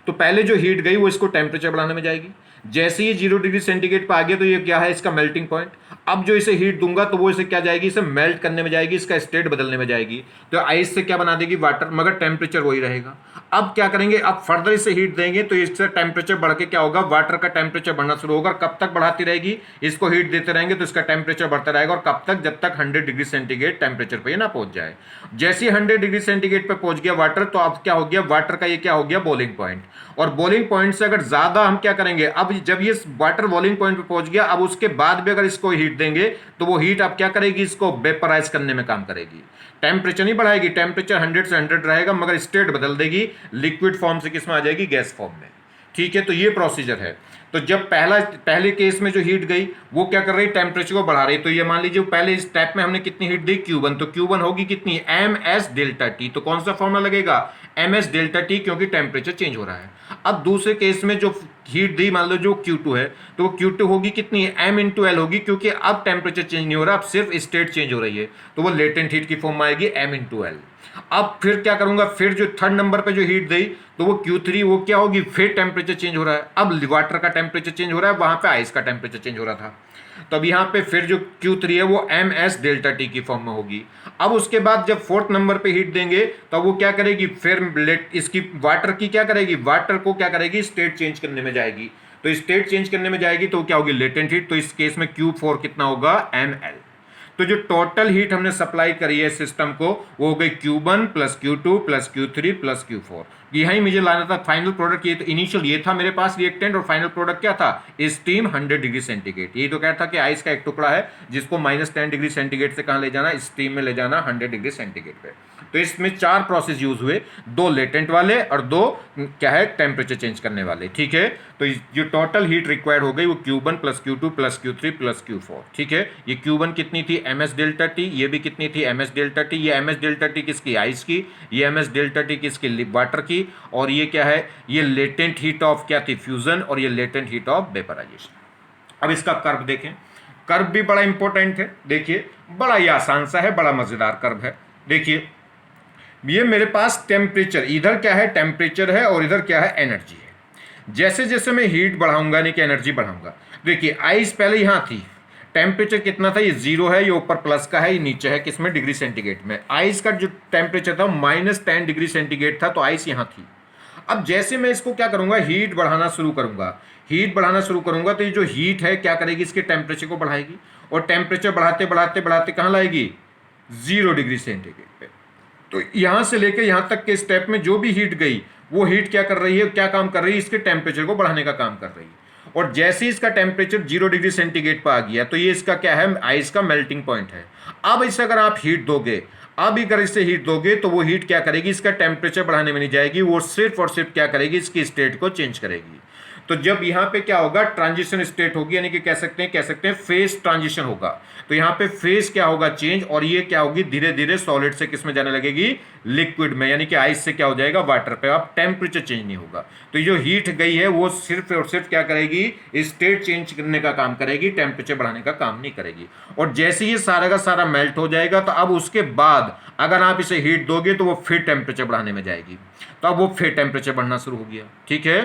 तो पहले जो हीट गई वो इसको टेम्परेचर बढ़ाने में जाएगी। जैसे ही 0 डिग्री सेंटीग्रेड पर आ गया तो ये क्या है, इसका मेल्टिंग पॉइंट। अब जो इसे हीट दूंगा तो वो इसे क्या जाएगी, इसे मेल्ट करने में जाएगी, इसका स्टेट बदलने में जाएगी। तो आइस से क्या बना देगी, वाटर, मगर टेम्परेचर वही रहेगा। अब क्या करेंगे, अब फर्दर इसे हीट देंगे तो इससे टेम्परेचर बढ़ के क्या होगा, वाटर का टेम्परेचर बढ़ना शुरू होगा। और कब तक बढ़ाती रहेगी, इसको हीट देते रहेंगे तो इसका टेम्परेचर बढ़ता रहेगा। और कब तक, जब तक 100 डिग्री सेंटीग्रेड टेम्परेचर पे ना पहुंच जाए। जैसे ही 100 डिग्री सेंटीग्रेड पे पहुंच गया वाटर, तो अब क्या हो गया, वाटर का ये क्या हो गया, बॉइलिंग पॉइंट। और बॉइलिंग पॉइंट से अगर ज्यादा हम क्या करेंगे, अब जब ये वाटर बॉइलिंग पॉइंट पे पहुंच गया, अब उसके बाद भी अगर इसको हीट देंगे तो वो हीट अब क्या करेगी, इसको वेपराइज करने में काम करेगी। टेम्परेचर नहीं बढ़ाएगी, टेम्परेचर 100 से 100 रहेगा, मगर स्टेट बदल देगी, लिक्विड फॉर्म से किस में आ जाएगी, गैस फॉर्म में। ठीक है, तो ये प्रोसीजर है। तो जब पहले केस में जो हीट गई वो क्या कर रही, टेम्परेचर को बढ़ा रही। तो ये मान लीजिए पहले स्टेप में हमने कितनी हीट दी, Q1, तो Q1 होगी कितनी, ms डेल्टा टी। तो कौन सा फॉर्मूला लगेगा, ms डेल्टा टी, क्योंकि टेम्परेचर चेंज हो रहा है। अब दूसरे केस में जो हीट दी, मान लो जो Q2 है, तो वो Q2 होगी कितनी, m इंटू एल होगी, क्योंकि अब टेम्परेचर चेंज नहीं हो रहा, अब सिर्फ स्टेट चेंज हो रही है, तो वो लेटेंट हीट की फॉर्म में आएगी, m इंटू एल। अब फिर क्या करूंगा, फिर जो थर्ड नंबर पे जो हीट दी तो वो Q3, वो क्या होगी, फिर टेम्परेचर चेंज हो रहा है, अब वाटर का टेम्परेचर चेंज हो रहा है, वहां पे आइस का टेम्परेचर चेंज हो रहा था। तो अब यहाँ पे फिर जो Q3 है वो ms डेल्टा टी की फॉर्म में होगी। अब उसके बाद जब फोर्थ नंबर पे हीट देंगे तो वो क्या करेगी, फिर इसकी वाटर की क्या करेगी, वाटर को क्या करेगी, स्टेट चेंज करने में जाएगी। तो स्टेट चेंज करने में जाएगी तो क्या होगी, लेटेंट हीट। तो इस केस में Q4 कितना होगा, ml। तो जो टोटल हीट हमने सप्लाई करी है सिस्टम को वो हो गई Q1 plus Q2 plus Q3 plus Q4। यही मुझे लाना था फाइनल प्रोडक्ट। ये तो इनिशियल ये था मेरे पास रिएक्टेंट, और फाइनल प्रोडक्ट क्या था, स्टीम 100 डिग्री सेंटीग्रेड। यही तो कह था कि आइस का एक टुकड़ा है जिसको -10 डिग्री सेंटीग्रेड से कहाँ ले जाना, स्टीम में ले जाना 100 डिग्री सेंटीग्रेड पे। तो इसमें 4 प्रोसेस यूज हुए, 2 लेटेंट वाले और 2 क्या है, टेम्परेचर चेंज करने वाले। ठीक है, तो जो टोटल हीट रिक्वायर्ड हो गई वो Q1 plus Q2 plus Q3 plus Q4। ठीक है, ये Q1 कितनी थी, ms डेल्टा टी, ये भी कितनी थी, ms डेल्टा टी। ये ms डेल्टा टी किसकी, आइस की, ये ms डेल्टा टी किसकी, वाटर की। और ये क्या है, ये लेटेंट हीट ऑफ क्या थी, फ्यूजन, और ये लेटेंट हीट ऑफ वेपराइजेशन। अब इसका कर्व देखें, कर्व भी बड़ा इंपॉर्टेंट है। देखिए बड़ा ही आसान सा है, बड़ा मजेदार कर्व है। देखिए ये मेरे पास टेम्परेचर, इधर क्या है टेम्परेचर है और इधर क्या है एनर्जी है। जैसे जैसे मैं हीट बढ़ाऊंगा यानी कि एनर्जी बढ़ाऊंगा, देखिए आइस पहले यहाँ थी, टेम्परेचर कितना था, ये 0 है, ये ऊपर प्लस का है, ये नीचे है किसमें, डिग्री सेंटीग्रेड में। आइस का जो टेम्परेचर था -10 डिग्री सेंटीग्रेड था, तो आइस यहाँ थी। अब जैसे मैं इसको क्या करूंगा, हीट बढ़ाना शुरू करूंगा, हीट बढ़ाना शुरू करूंगा, तो ये जो हीट है क्या करेगी, इसके टेम्परेचर को बढ़ाएगी, और टेम्परेचर बढ़ाते बढ़ाते बढ़ाते कहाँ लाएगी, 0 डिग्री सेंटीग्रेड पे। तो यहां से लेकर यहां तक के स्टेप में जो भी हीट गई, वो हीट क्या कर रही है, क्या काम कर रही है, इसके टेम्परेचर को बढ़ाने का काम कर रही है। और जैसे ही इसका टेम्परेचर 0 डिग्री सेंटीग्रेड पर आ गया, तो ये इसका क्या है, आइस का मेल्टिंग पॉइंट है। अब इसे अगर आप हीट दोगे, अब अगर इसे हीट दोगे, तो वो हीट क्या करेगी, इसका टेम्परेचर बढ़ाने में नहीं जाएगी, वो सिर्फ और सिर्फ क्या करेगी, इसकी स्टेट को चेंज करेगी। तो जब यहां पे क्या होगा, ट्रांजिशन स्टेट होगी, यानी कि कह सकते हैं फेस ट्रांजिशन होगा। तो यहां पे फेस क्या होगा, चेंज, और ये क्या होगी, धीरे धीरे सॉलिड से किस में जाने लगेगी, लिक्विड में, यानी कि आइस से क्या हो जाएगा, वाटर पे। अब टेम्परेचर चेंज नहीं होगा। तो जो हीट गई है वो सिर्फ और सिर्फ क्या करेगी, स्टेट चेंज करने का काम करेगी, टेम्परेचर बढ़ाने का काम नहीं करेगी। और जैसे ये सारा का सारा मेल्ट हो जाएगा, तो अब उसके बाद अगर आप इसे हीट दोगे, तो वो फिर टेम्परेचर बढ़ाने में जाएगी, तो अब वो फिर टेम्परेचर बढ़ना शुरू हो गया। ठीक है,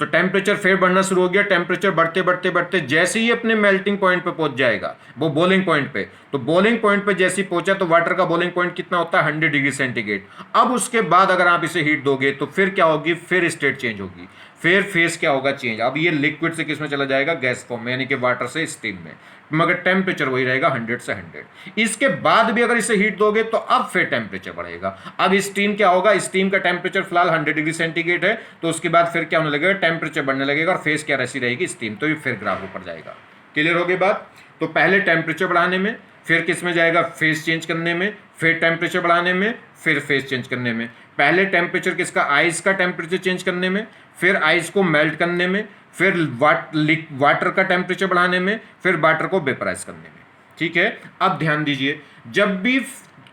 तो टेम्परेचर फिर बढ़ना शुरू हो गया। टेम्परेचर बढ़ते बढ़ते बढ़ते जैसे ही अपने मेल्टिंग पॉइंट पे पहुंच जाएगा, वो बॉइलिंग पॉइंट पे, तो बॉइलिंग पॉइंट पे जैसे ही पहुंचा, तो वाटर का बॉइलिंग पॉइंट कितना होता है, 100 डिग्री सेंटीग्रेड। अब उसके बाद अगर आप इसे हीट दोगे, तो फिर क्या होगी, फिर स्टेट चेंज होगी, फिर फेस क्या होगा, चेंज। अब ये लिक्विड से किस में चला जाएगा, गैस फॉर्म में, यानी कि वाटर से स्टीम में, मगर टेम्परेचर वही रहेगा 100 से 100। इसके बाद भी अगर इसे हीट दोगे, तो अब फिर टेम्परेचर बढ़ेगा। अब स्टीम क्या होगा, स्टीम का टेम्परेचर फिलहाल 100 डिग्री सेंटीग्रेड है, तो उसके बाद फिर क्या होने लगेगा, टेम्परेचर बढ़ने लगेगा, और फेस क्या ऐसी रहेगी, स्टीम, तो ये फिर ग्राफ ऊपर जाएगा। क्लियर हो गई बात। तो पहले टेम्परेचर बढ़ाने में, फिर किस में जाएगा, फेस चेंज करने में, फिर टेम्परेचर बढ़ाने में, फिर फेस चेंज करने में। पहले टेम्परेचर किसका, आइस का टेम्परेचर चेंज करने में, फिर आइस को मेल्ट करने में, फिर वाटर का टेम्परेचर बढ़ाने में, फिर वाटर को वेपराइज करने में। ठीक है, अब ध्यान दीजिए, जब भी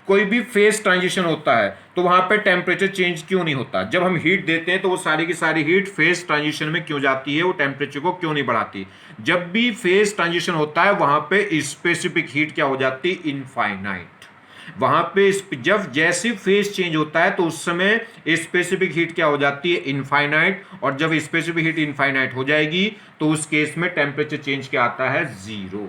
कोई भी फेस ट्रांजिशन होता है, तो वहां पे टेम्परेचर चेंज क्यों नहीं होता। जब हम हीट देते हैं, तो वो सारी की सारी हीट फेस ट्रांजिशन में क्यों जाती है, वो टेम्परेचर को क्यों नहीं बढ़ाती। जब भी फेस ट्रांजिशन होता है, वहां पे स्पेसिफिक हीट क्या हो जाती है, इनफाइनाइट। वहां पे जब जैसे फेस चेंज होता है, तो उस समय स्पेसिफिक हीट क्या हो जाती है, इनफाइनाइट। और जब स्पेसिफिक हीट इनफाइनाइट हो जाएगी, तो उस केस में टेम्परेचर चेंज क्या आता है, 0।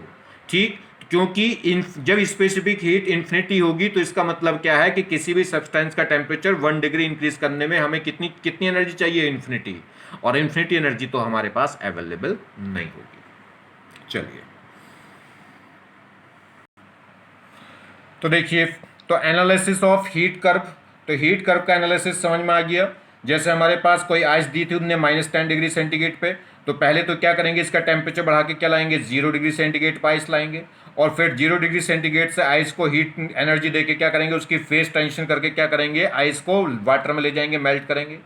ठीक, क्योंकि जब स्पेसिफिक हीट इन्फिनिटी होगी, तो इसका मतलब क्या है कि किसी भी सब्सटेंस का टेम्परेचर 1 डिग्री इंक्रीज करने में हमें कितनी कितनी एनर्जी चाहिए, इन्फिनिटी। और इन्फिनिटी एनर्जी तो हमारे पास अवेलेबल नहीं होगी। चलिए, तो देखिए, तो एनालिसिस ऑफ हीट कर्व, तो हीट कर्व का एनालिसिस समझ में आ गया। जैसे हमारे पास कोई आइस दी थी, उनने -10 डिग्री सेंटीग्रेड पे, तो पहले तो क्या करेंगे, इसका टेम्परेचर बढ़ा के क्या लाएंगे, 0 डिग्री सेंटीग्रेड पर आइस लाएंगे, और फिर 0 डिग्री सेंटीग्रेड से आइस को हीट एनर्जी देके क्या करेंगे, उसकी फेस ट्रांजिशन करके क्या करेंगे, आइस को वाटर में ले जाएंगे, मेल्ट करेंगे।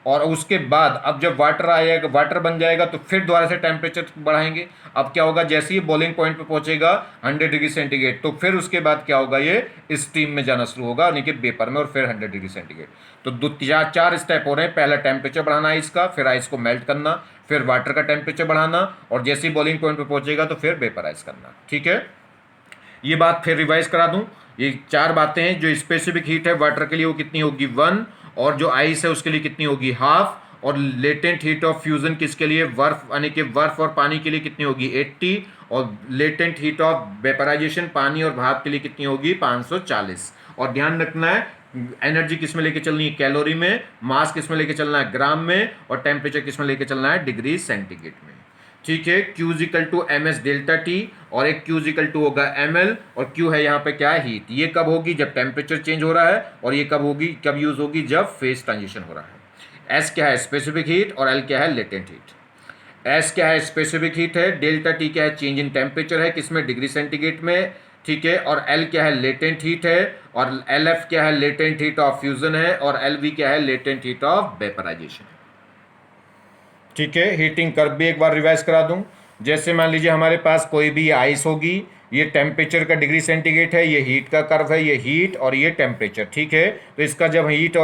और उसके बाद अब जब वाटर आएगा, वाटर बन जाएगा, तो फिर दोबारा से टेम्परेचर बढ़ाएंगे। अब क्या होगा, जैसे ही बॉइलिंग पॉइंट पे पहुंचेगा 100 डिग्री सेंटीग्रेड, तो फिर उसके बाद क्या होगा, ये स्टीम में जाना शुरू होगा, यानी कि वेपर में, और फिर 100 डिग्री सेंटीग्रेड। तो चार स्टेप हो रहे हैं। पहला टेम्परेचर बढ़ाना आइस का, फिर आइस को मेल्ट करना, फिर वाटर का टेम्परेचर बढ़ाना, और जैसे ही बॉइलिंग पॉइंट पे पहुंचेगा, तो फिर वेपराइज करना। ठीक है, ये बात फिर रिवाइज करा दूं। ये 4 बातें हैं। जो स्पेसिफिक हीट है वाटर के लिए, वो कितनी होगी, 1, और जो आइस है उसके लिए कितनी होगी, हाफ, और लेटेंट हीट ऑफ फ्यूजन किसके लिए, बर्फ, यानी कि बर्फ और पानी के लिए कितनी होगी, 80, और लेटेंट हीट ऑफ वेपराइजेशन पानी और भाप के लिए कितनी होगी, 540। और ध्यान रखना है, एनर्जी किस में लेके चलनी है, कैलोरी में, मास किस में लेके चलना है, ग्राम में, और टेम्परेचर किस में लेके चलना है, डिग्री सेंटीग्रेड में। ठीक है, Q = ms डेल्टा टी, और एक Q = होगा ml, और Q है यहाँ पे क्या है, हीट। ये कब होगी, जब टेम्परेचर चेंज हो रहा है, और ये कब होगी, कब यूज होगी, जब फेस ट्रांजिशन हो रहा है। S क्या है, स्पेसिफिक हीट, और L क्या है, लेटेंट हीट। S क्या है, स्पेसिफिक हीट है, डेल्टा टी क्या है, चेंज इन टेम्परेचर है, किसमें, डिग्री सेंटीग्रेड में। ठीक है, और L क्या है, लेटेंट हीट है, और LF क्या है, लेटेंट हीट ऑफ फ्यूजन है, और LV क्या है, लेटेंट हीट ऑफ वेपराइजेशन है। ठीक है, हीटिंग कर्व भी एक बार रिवाइज करा दूं। जैसे मान लीजिए हमारे पास कोई भी आइस होगी, ये टेम्परेचर का डिग्री सेंटीग्रेड है, ये हीट का कर्व है, ये हीट और ये टेम्परेचर, ठीक है। तो इसका जब हीट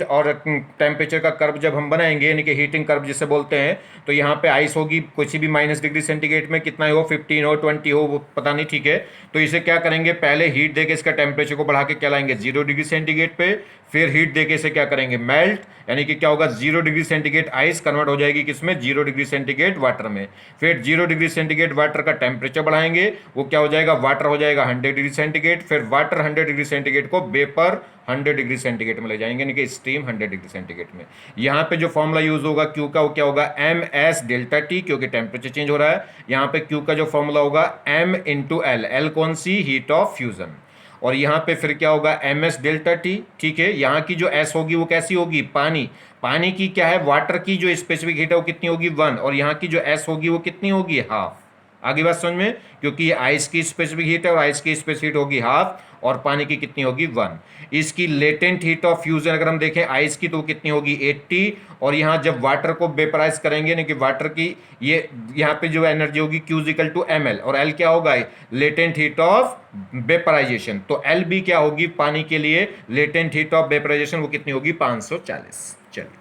और टेम्परेचर का कर्व जब हम बनाएंगे, यानी कि हीटिंग कर्व जिसे बोलते हैं, तो यहाँ पे आइस होगी कुछ भी माइनस डिग्री सेंटीग्रेड में, कितना हो 15 हो 20 हो वो पता नहीं, ठीक है। तो इसे क्या करेंगे, पहले हीट देके इसका टेम्परेचर को बढ़ा के क्या लाएंगे 0 डिग्री सेंटीग्रेड पे, फिर हीट देके इसे क्या करेंगे मेल्ट, यानी कि क्या होगा 0 डिग्री सेंटीग्रेड आइस कन्वर्ट हो जाएगी किसमें 0 डिग्री सेंटीग्रेड वाटर में। फिर 0 डिग्री सेंटीग्रेड वाटर का टेम्परेचर बढ़ाएंगे, वो क्या हो जाएगा वाटर हो जाएगा 100 डिग्री सेंटीग्रेड, फिर वाटर 100 डिग्री सेंटीग्रेड को वेपर 100 डिग्री सेंटीग्रेड में ले जाएंगे, यानी कि स्टीम 100 डिग्री सेंटीग्रेड में। यहाँ पे जो फॉर्मूला यूज होगा क्यू का वो क्या होगा एम एस डेल्टा टी, क्योंकि टेम्परेचर चेंज हो रहा है। यहाँ पे क्यू का जो फॉर्मूला होगा एम इंटू एल, एल कौन सी हीट ऑफ फ्यूजन, और यहाँ पे फिर क्या होगा एम एस डेल्टा टी, ठीक है। यहाँ की जो एस होगी वो कैसी होगी पानी, पानी की क्या है वाटर की जो स्पेसिफिक हीट है वो कितनी होगी 1, और यहाँ की जो एस होगी वो कितनी होगी हाफ। आगे बात समझ में, क्योंकि ये आइस की स्पेसिफिक हीट है और आइस की स्पेसिफिक हीट होगी हाफ और पानी की कितनी होगी 1। इसकी लेटेंट हीट ऑफ फ्यूजन अगर हम देखें आइस की तो कितनी होगी 80, और यहाँ जब वाटर को वेपराइज करेंगे यानी कि वाटर की ये यहाँ पे जो एनर्जी होगी Q equal to M L, और एल क्या होगा लेटेंट हीट ऑफ वेपराइजेशन, तो एल भी क्या होगी पानी के लिए लेटेंट हीट ऑफ वेपराइजेशन वो कितनी होगी 540। चलिए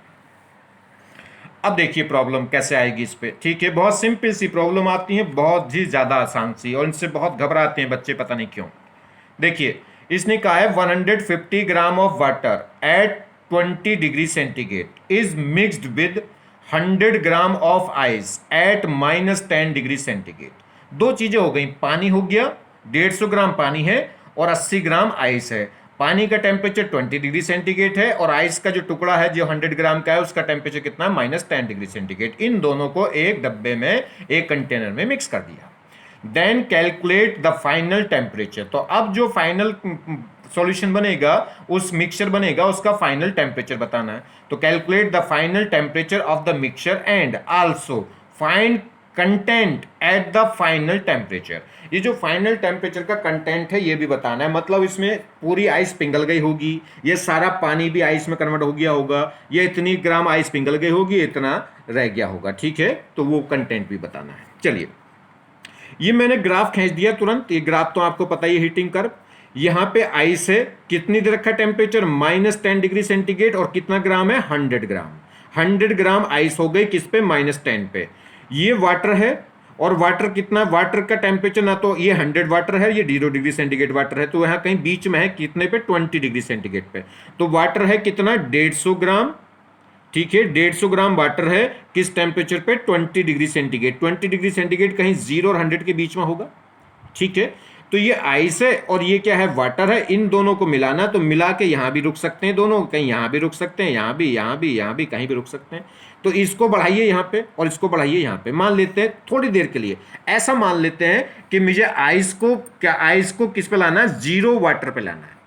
अब देखिए प्रॉब्लम कैसे आएगी इस पे, ठीक है। बहुत सिंपल सी प्रॉब्लम आती है, बहुत ही ज्यादा आसान सी, और इनसे बहुत घबराते हैं बच्चे पता नहीं क्यों। देखिए इसने कहा है 150 ग्राम of water at 20 degree centigrade is mixed with 100 gram of ice eight -10 degree centigrade. दो चीजें हो गई, पानी हो गया 150 ग्राम पानी है और 80 ग्राम आइस है। पानी का टेम्परेचर 20 डिग्री सेंटीग्रेड है और आइस का जो टुकड़ा है जो 100 ग्राम का है उसका टेम्परेचर कितना है -10 डिग्री सेंटीग्रेड। इन दोनों को एक डब्बे में एक कंटेनर में मिक्स कर दिया। Then calculate the final temperature, तो अब जो फाइनल सॉल्यूशन बनेगा उस मिक्सचर बनेगा उसका फाइनल टेम्परेचर बताना है। तो calculate the final temperature of the mixture and also find content at the final temperature. ये जो फाइनल टेम्परेचर का कंटेंट है ये भी बताना है, मतलब इसमें पूरी आइस पिघल गई होगी, ये सारा पानी भी आइस में कन्वर्ट हो गया होगा, ये इतनी ग्राम आइस पिघल गई होगी, इतना रह गया होगा, ठीक है। तो वो कंटेंट भी बताना है। चलिए ये मैंने ग्राफ खींच दिया तुरंत, ये ग्राफ तो आपको पता ही है हीटिंग कर्व। यहाँ पे आइस है, कितनी देर रखा टेम्परेचर -10 डिग्री सेंटीग्रेड, और कितना ग्राम है 100 ग्राम। 100 ग्राम आइस हो गई किस पे -10 पे। ये वाटर है, और वाटर कितना, वाटर का टेम्परेचर ना तो ये 100 वाटर है, ये 0 डिग्री सेंटीग्रेड वाटर है, तो यहाँ कहीं बीच में है कितने पे 20 डिग्री सेंटीग्रेड पे। तो वाटर है कितना 150 ग्राम, ठीक है 150 ग्राम वाटर है किस टेम्परेचर पे 20 डिग्री सेंटीग्रेड। 20 डिग्री सेंटीग्रेड कहीं 0 और 100 के बीच में होगा, ठीक है। तो ये आइस है और ये क्या है वाटर है, इन दोनों को मिलाना, तो मिला के यहां भी रुक सकते हैं दोनों, कहीं यहां भी रुक सकते हैं, यहां भी यहां भी कहीं भी रुक सकते हैं। तो इसको बढ़ाइए यहां पे और इसको बढ़ाइए यहां पे, मान लेते हैं थोड़ी देर के लिए ऐसा मान लेते हैं कि मुझे आइस को किस पे लाना है 0 वाटर पे लाना है।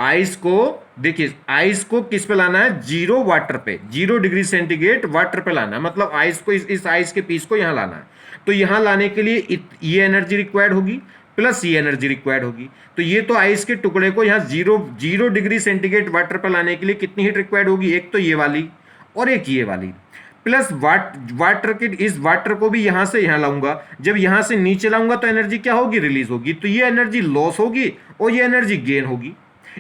आइस को देखिए, आइस को किस पे लाना है 0 वाटर पे, 0 डिग्री सेंटीग्रेड वाटर पे लाना है, मतलब आइस को इस आइस के पीस को यहां लाना है। तो यहां लाने के लिए ये एनर्जी रिक्वायर्ड होगी प्लस ये एनर्जी रिक्वायर्ड होगी। तो ये तो आइस के टुकड़े को यहां 0 डिग्री सेंटीग्रेड वाटर पर लाने के लिए कितनी हीट रिक्वायर्ड होगी, एक तो ये वाली और एक ये वाली, प्लस वाटर के इस वाटर को भी यहां से यहां लाऊंगा। जब यहां से नीचे लाऊंगा तो एनर्जी क्या होगी रिलीज होगी, तो ये एनर्जी लॉस होगी और ये एनर्जी गेन होगी।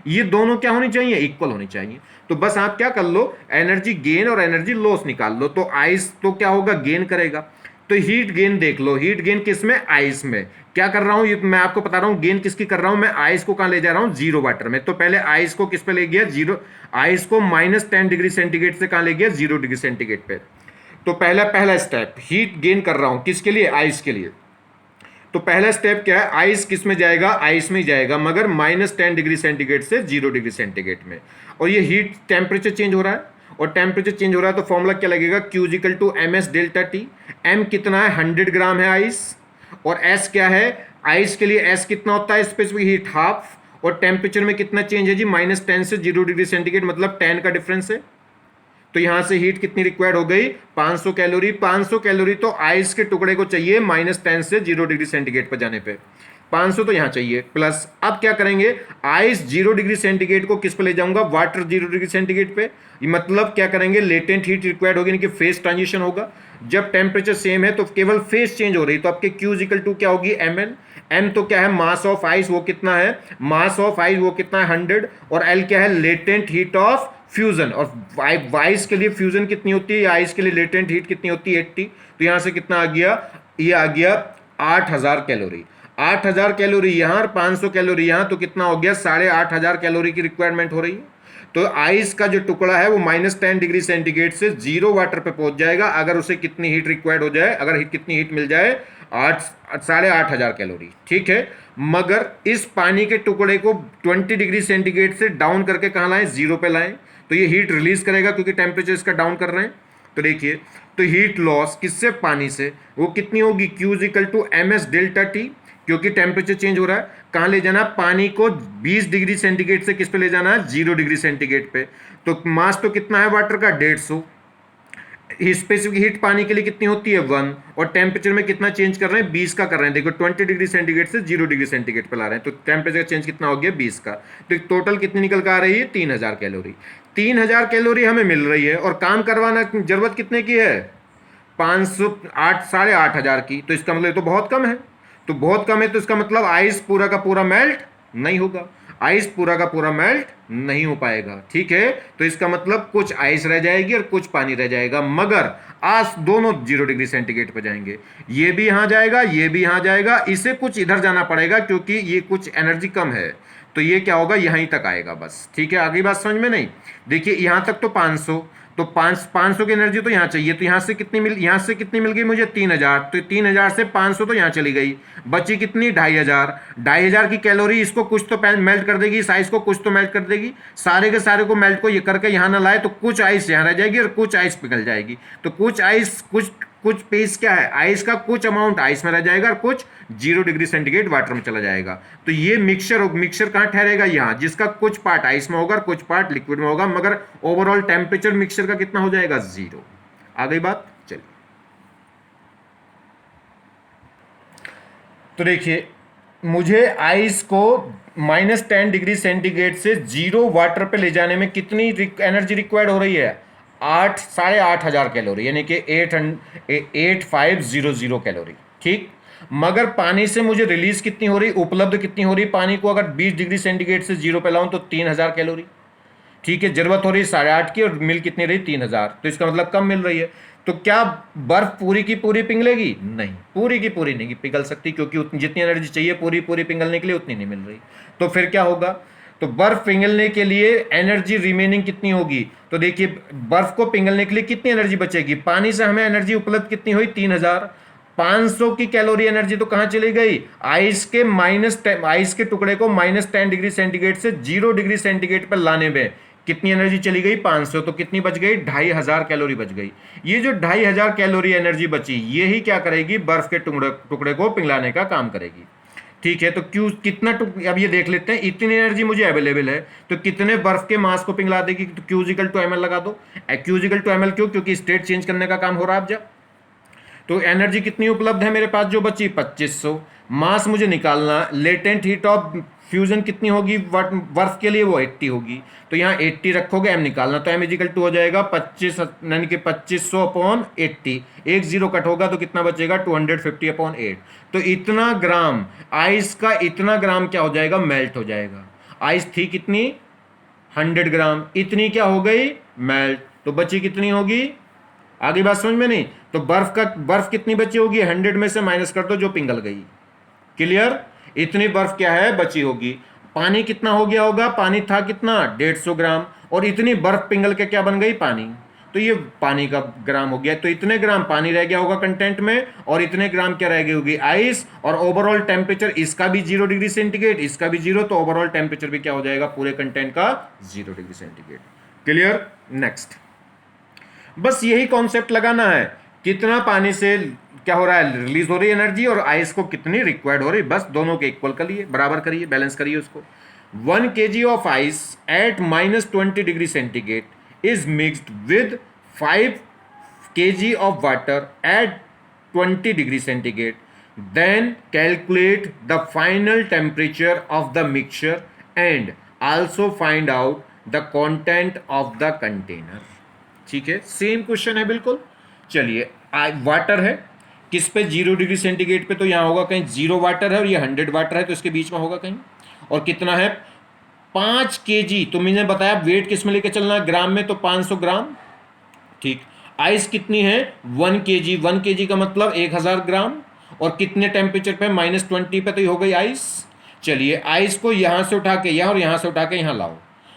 ये दोनों क्या होनी चाहिए इक्वल होनी चाहिए। तो बस आप क्या कर लो एनर्जी गेन और एनर्जी लॉस निकाल लो। तो आइस तो क्या होगा गेन करेगा, तो हीट गेन देख लो, हीट गेन किस में आइस में। क्या कर रहा हूं ये मैं आपको बता रहा हूं, गेन किसकी कर रहा हूं मैं, आइस को कहां ले जा रहा हूं 0 वाटर में। तो पहले आइस को किस पे ले गया 0, आइस को -10 डिग्री सेंटीग्रेड से कहां ले गया 0 डिग्री सेंटीग्रेड पे। तो पहला स्टेप हीट गेन कर रहा हूं किसके लिए आइस के लिए। तो पहला स्टेप क्या है आइस किस में जाएगा आइस में जाएगा, मगर -10 डिग्री सेंटीग्रेड से 0 डिग्री सेंटीग्रेड में। और ये हीट टेम्परेचर चेंज हो रहा है और टेम्परेचर चेंज हो रहा है तो फॉर्मूला क्या लगेगा Q equal to MS delta T. M कितना है 100 ग्राम है आइस, और S क्या है आइस के लिए S कितना होता है स्पेसिफिक हीट हाफ, और टेम्परेचर में कितना चेंज है जी -10 से 0 डिग्री सेंटीग्रेड, मतलब 10 का डिफरेंस है। तो यहां से हीट कितनी रिक्वायर्ड हो गई 500 कैलोरी। 500 कैलोरी तो आइस के टुकड़े को चाहिए -10 से 0 डिग्री सेंटीग्रेड पर जाने पे, 500 तो यहां चाहिए प्लस। अब क्या करेंगे आइस 0 डिग्री सेंटीग्रेड को किस पे ले जाऊंगा वाटर 0 डिग्री सेंटीग्रेड पे, मतलब क्या करेंगे लेटेंट हीट रिक्वायर्ड होगी, यानी कि फेज ट्रांजिशन होगा। जब टेम्परेचर सेम है तो केवल फेज चेंज हो रही, तो आपके Q इक्वल टू क्या होगी ML। m तो क्या है, मास ऑफ आइस, वो कितना है, मास ऑफ आइस वो कितना है 100, और l क्या है, लेटेंट हीट ऑफ फ्यूजन, और आइस के लिए फ्यूजन कितनी होती है, आइस के लिए लेटेंट हीट कितनी होती है 80। तो यहां से कितना आ गया, ये आ गया 8000 कैलोरी। 8000 कैलोरी यहां और 500 कैलोरी यहां, तो कितना हो गया, 8500 कैलोरी की रिक्वायरमेंट हो रही है। तो आइस का जो टुकड़ा है वो -10 डिग्री सेंटीग्रेड से 0 वाटर पे पहुंच जाएगा अगर उसे कितनी हीट रिक्वायर्ड हो जाए, अगर कितनी हीट मिल जाए, 8500 कैलोरी, ठीक है। मगर इस पानी के टुकड़े को 20 डिग्री सेंटीग्रेड से डाउन करके कहां लाएं, 0 पे लाएं, तो ये हीट रिलीज करेगा क्योंकि टेम्परेचर इसका डाउन कर रहे हैं। तो देखिए, तो हीट लॉस किससे, पानी से, वो कितनी होगी, Q = ms डेल्टा टी, क्योंकि टेम्परेचर चेंज हो रहा है। कहां ले जाना, पानी को 20 डिग्री सेंटीग्रेड से किस पे ले जाना है, 0 डिग्री सेंटीग्रेड पे। तो मास तो कितना है वाटर का, 150। स्पेसिफिक हीट पानी के लिए कितनी होती है, 1, और टेम्परेचर में कितना चेंज कर रहे हैं, 20 का कर रहे हैं। देखो 20 डिग्री सेंटीग्रेड से 0 डिग्री सेंटीग्रेड पे ला रहे हैं, तो टेम्परेचर चेंज कितना हो गया, 20 का। तो टोटल कितनी निकल कर आ रही है, 3000 कैलोरी। 3000 कैलोरी हमें मिल रही है, और काम करवाना जरूरत कितने की है, 8500 की। तो इसका मतलब ये तो बहुत कम है, तो बहुत कम है, तो इसका मतलब आइस पूरा का पूरा मेल्ट नहीं होगा, आइस पूरा का पूरा मेल्ट नहीं हो पाएगा, ठीक है। तो इसका मतलब कुछ आइस रह जाएगी और कुछ पानी रह जाएगा, मगर आज दोनों 0 डिग्री सेंटीग्रेड पर जाएंगे। ये भी यहां जाएगा, ये भी यहां जाएगा, इसे कुछ इधर जाना पड़ेगा क्योंकि ये कुछ एनर्जी कम है, तो ये क्या होगा, यहीं तक आएगा बस, ठीक है। आगे बात समझ में नहीं, देखिए यहां तक तो 500, तो 500 की एनर्जी तो यहाँ चाहिए, तो यहाँ से कितनी मिल गई मुझे, 3000। तो 3000 से 500 तो यहाँ चली गई, बची कितनी, 2500 की कैलोरी। इसको कुछ तो मेल्ट कर देगी, इस आइस को कुछ तो मेल्ट कर देगी, सारे के सारे को मेल्ट को ये करके यहाँ ना लाए, तो कुछ आइस यहाँ रह जाएगी और कुछ आइस पिघल जाएगी। तो कुछ आइस, कुछ पीस क्या है, आइस का कुछ अमाउंट आइस में रह जाएगा और कुछ 0 डिग्री सेंटीग्रेड वाटर में चला जाएगा। तो ये मिक्सचर कहां ठहरेगा, यहां, जिसका कुछ पार्ट आइस में होगा और कुछ पार्ट लिक्विड में होगा, मगर ओवरऑल टेम्परेचर मिक्सचर का कितना हो जाएगा, 0। आ गई बात, चलिए। तो देखिए, मुझे आइस को -10 डिग्री सेंटीग्रेड से 0 वाटर पे ले जाने में कितनी एनर्जी रिक्वायर्ड हो रही है, 8500 कैलोरी, यानी कि 8500 कैलोरी, ठीक। मगर पानी से मुझे रिलीज कितनी हो रही, उपलब्ध कितनी हो रही, पानी को अगर 20 डिग्री सेंटीग्रेड से 0 पे लाऊं तो 3000 कैलोरी, ठीक है। जरूरत हो रही 8.5 की और मिल कितनी रही, 3000, तो इसका मतलब कम मिल रही है। तो क्या बर्फ पूरी की पूरी पिघलेगी, नहीं, पूरी की पूरी नहीं पिघल सकती, क्योंकि जितनी एनर्जी चाहिए पूरी पूरी पिघलने के लिए उतनी नहीं मिल रही। तो फिर क्या होगा, तो बर्फ पिघलने के लिए एनर्जी रिमेनिंग कितनी होगी, तो देखिए बर्फ को पिघलने के लिए कितनी एनर्जी बचेगी, पानी से हमें एनर्जी उपलब्ध कितनी हुई, 3000। 500 की कैलोरी एनर्जी तो कहां चली गई, आइस के टुकड़े को -10 डिग्री सेंटीग्रेड से 0 डिग्री सेंटीग्रेड पर लाने में कितनी एनर्जी चली गई, 500। तो कितनी बच गई, 2500 कैलोरी बच गई। ये जो 2500 कैलोरी एनर्जी बची, ये ही क्या करेगी, बर्फ के टुकड़े को पिघलाने का काम करेगी, ठीक है। तो क्यू कितना अब ये देख लेते हैं, इतनी एनर्जी मुझे अवेलेबल है, तो कितने बर्फ के मास को पिघला देगी, तो Q=ml लगा दो। Q=ml क्यों, क्योंकि स्टेट चेंज करने का काम हो रहा है अब। जब तो एनर्जी कितनी उपलब्ध है मेरे पास, जो बची 2500। मास मुझे निकालना, लेटेंट हीट ऑफ फ्यूजन कितनी होगी बर्फ के लिए, वो 80 होगी, तो यहाँ 80 रखोगे, m निकालना, तो m हो जाएगा 25, यानी कि 2500/80, एक 0 कट होगा तो कितना बचेगा, 250/8। तो इतना ग्राम आइस का, इतना ग्राम क्या हो जाएगा, मेल्ट हो जाएगा। आइस थी कितनी, 100 ग्राम, इतनी क्या हो गई, मेल्ट। तो बची कितनी होगी, आगे बात समझ में नहीं, तो बर्फ कितनी बची होगी, 100 में से माइनस कर दो जो पिघल गई, क्लियर। इतनी बर्फ क्या है, बची होगी। पानी कितना हो गया होगा, पानी था कितना, 150 ग्राम, और इतनी बर्फ पिघल के क्या बन गई, पानी, तो ये पानी का ग्राम हो गया। तो इतने ग्राम पानी रह गया होगा कंटेंट में, और इतने ग्राम क्या रह गई होगी, आइस। और ओवरऑल टेम्परेचर इसका भी 0 डिग्री सेंटीग्रेड, इसका भी 0, तो ओवरऑल टेम्परेचर भी क्या हो जाएगा, पूरे कंटेंट का 0 डिग्री सेंटीग्रेड, क्लियर। नेक्स्ट, बस यही कॉन्सेप्ट लगाना है, कितना पानी से क्या हो रहा है, रिलीज हो रही है एनर्जी, और आइस को कितनी रिक्वायर्ड हो रही है, बस दोनों के इक्वल करिए, बराबर करिए, बैलेंस करिए उसको। 1 kg of ice at -20 degree centigrade is mixed with 5 kg of water at 20 degree centigrade, then calculate the final temperature of the mixture and also find out the content of the container, ठीक है। Same question है बिल्कुल। चलिए, water है, किस पे, 0 degree centigrade पे, तो यहाँ होगा कहीं 0 वाटर है और ये 100 वाटर है, तो इसके बीच में होगा कहीं। और कितना है, 5 kg। तो मैंने बताया वेट किस में लेके चलना है, ग्राम में, तो 500 ग्राम। ठीक। आइस कितनी है, 1 kg। 1 kg का मतलब 1000 ग्राम। और कितने टेम्परेचर पे, -20 पे, तो ये हो गई आइस। चलिए आइस को यहां से उठा के यहाँ और यहां से उठा के यहाँ लाओ,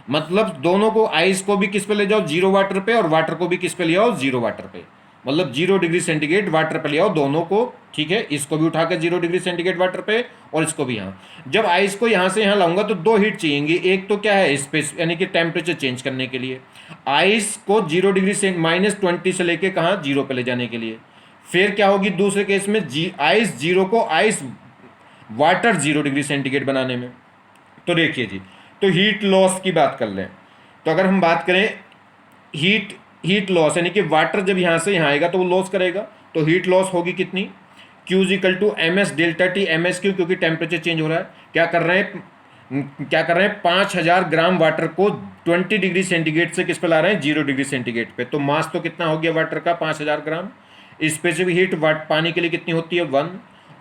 मतलब दोनों को, आइस को भी किस पे ले जाओ, 0 वाटर पे, और वाटर को भी किस पे ले आओ, 0 वाटर पे। मतलब 0 डिग्री सेंटीग्रेड वाटर पे ले आओ दोनों को। ठीक है, इसको भी उठा के 0 डिग्री सेंटीग्रेड वाटर पे, और इसको भी यहाँ। जब आइस को यहाँ से यहाँ लाऊंगा तो दो हीट चाहिएंगी, एक तो क्या है, स्पेस, यानी कि टेम्परेचर चेंज करने के लिए। आइस को 0 डिग्री से -20 से लेके कहाँ, 0 पे ले जाने के लिए। फिर क्या होगी दूसरे केस में, आइस 0 को आइस वाटर 0 डिग्री सेंटीग्रेड बनाने में। तो देखिए जी, तो हीट लॉस की बात कर लें, तो अगर हम बात करें हीट लॉस, यानी कि वाटर जब यहाँ से यहाँ आएगा तो वो लॉस करेगा, तो हीट लॉस होगी कितनी, Q is equal to MS delta T। MS क्यों, क्योंकि टेम्परेचर चेंज हो रहा है। क्या कर रहे हैं 5000 ग्राम वाटर को 20 डिग्री सेंटीग्रेड से किस पे ला रहे हैं, 0 डिग्री सेंटीग्रेड पे। तो मास तो कितना हो गया वाटर का, 5000 ग्राम। स्पेसिफिक हीट पानी के लिए कितनी होती है, 1।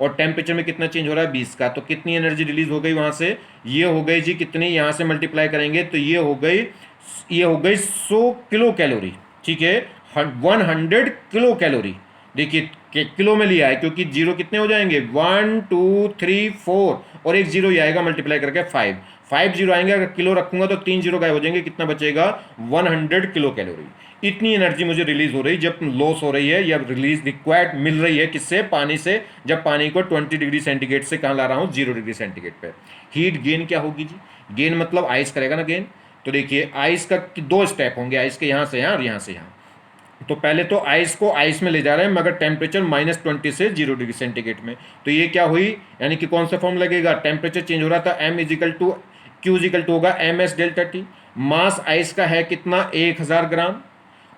और टेम्परेचर में कितना चेंज हो रहा है, 20 का। तो कितनी एनर्जी रिलीज हो गई वहां से, ये हो गई जी कितनी, यहाँ से मल्टीप्लाई करेंगे तो ये हो गई 100 किलो कैलोरी। ठीक है, 100 किलो कैलोरी। देखिए किलो में लिया है क्योंकि जीरो कितने हो जाएंगे, 1 2 3 4, और एक जीरो ही आएगा मल्टीप्लाई करके 5 जीरो आएंगे। अगर किलो रखूंगा तो 3 जीरो गायब हो जाएंगे, कितना बचेगा, 100 किलो कैलोरी। इतनी एनर्जी मुझे रिलीज हो रही, जब लॉस हो रही है या रिलीज रिक्वायर्ड मिल रही है किससे, पानी से, जब पानी को 20 डिग्री सेंटीग्रेड से कहाँ ला रहा हूँ, 0 डिग्री सेंटीग्रेड पे। हीट गेन क्या होगी जी, गेन मतलब आइस करेगा ना गेन। तो देखिए आइस का 2 स्टेप होंगे, आइस के यहाँ से यहाँ और यहाँ से यहाँ। तो पहले तो आइस को आइस में ले जा रहे हैं, मगर टेम्परेचर -20 से 0 डिग्री सेंटीग्रेड में। तो ये क्या हुई, यानी कि कौन सा फॉर्म लगेगा, टेम्परेचर चेंज हो रहा था, M is equal to Q is equal to होगा MS delta T। Mass ice का है कितना, 1000 ग्राम।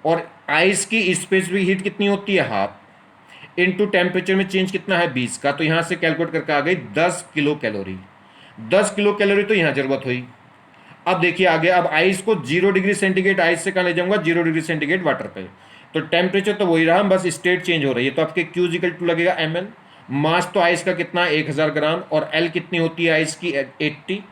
और आइस की स्पेसिफिक हीट कितनी होती है, हाफ, इनटू टेम्परेचर में चेंज कितना है, 20 का। तो यहाँ से कैलकुलेट करके आ गई 10 किलो कैलोरी। 10 किलो कैलोरी तो यहाँ जरूरत हुई। अब देखिए आगे, अब आइस को 0 डिग्री सेंटीग्रेड आइस से कहाँ ले जाऊंगा, 0 डिग्री सेंटीग्रेड वाटर पे। तो टेम्परेचर तो वही रहा, बस स्टेट चेंज हो रही है। तो आपके Q इक्वल टू लगेगा ML। मास तो आइस का कितना, 1000 ग्राम, और L कितनी होती है आइस की, 80।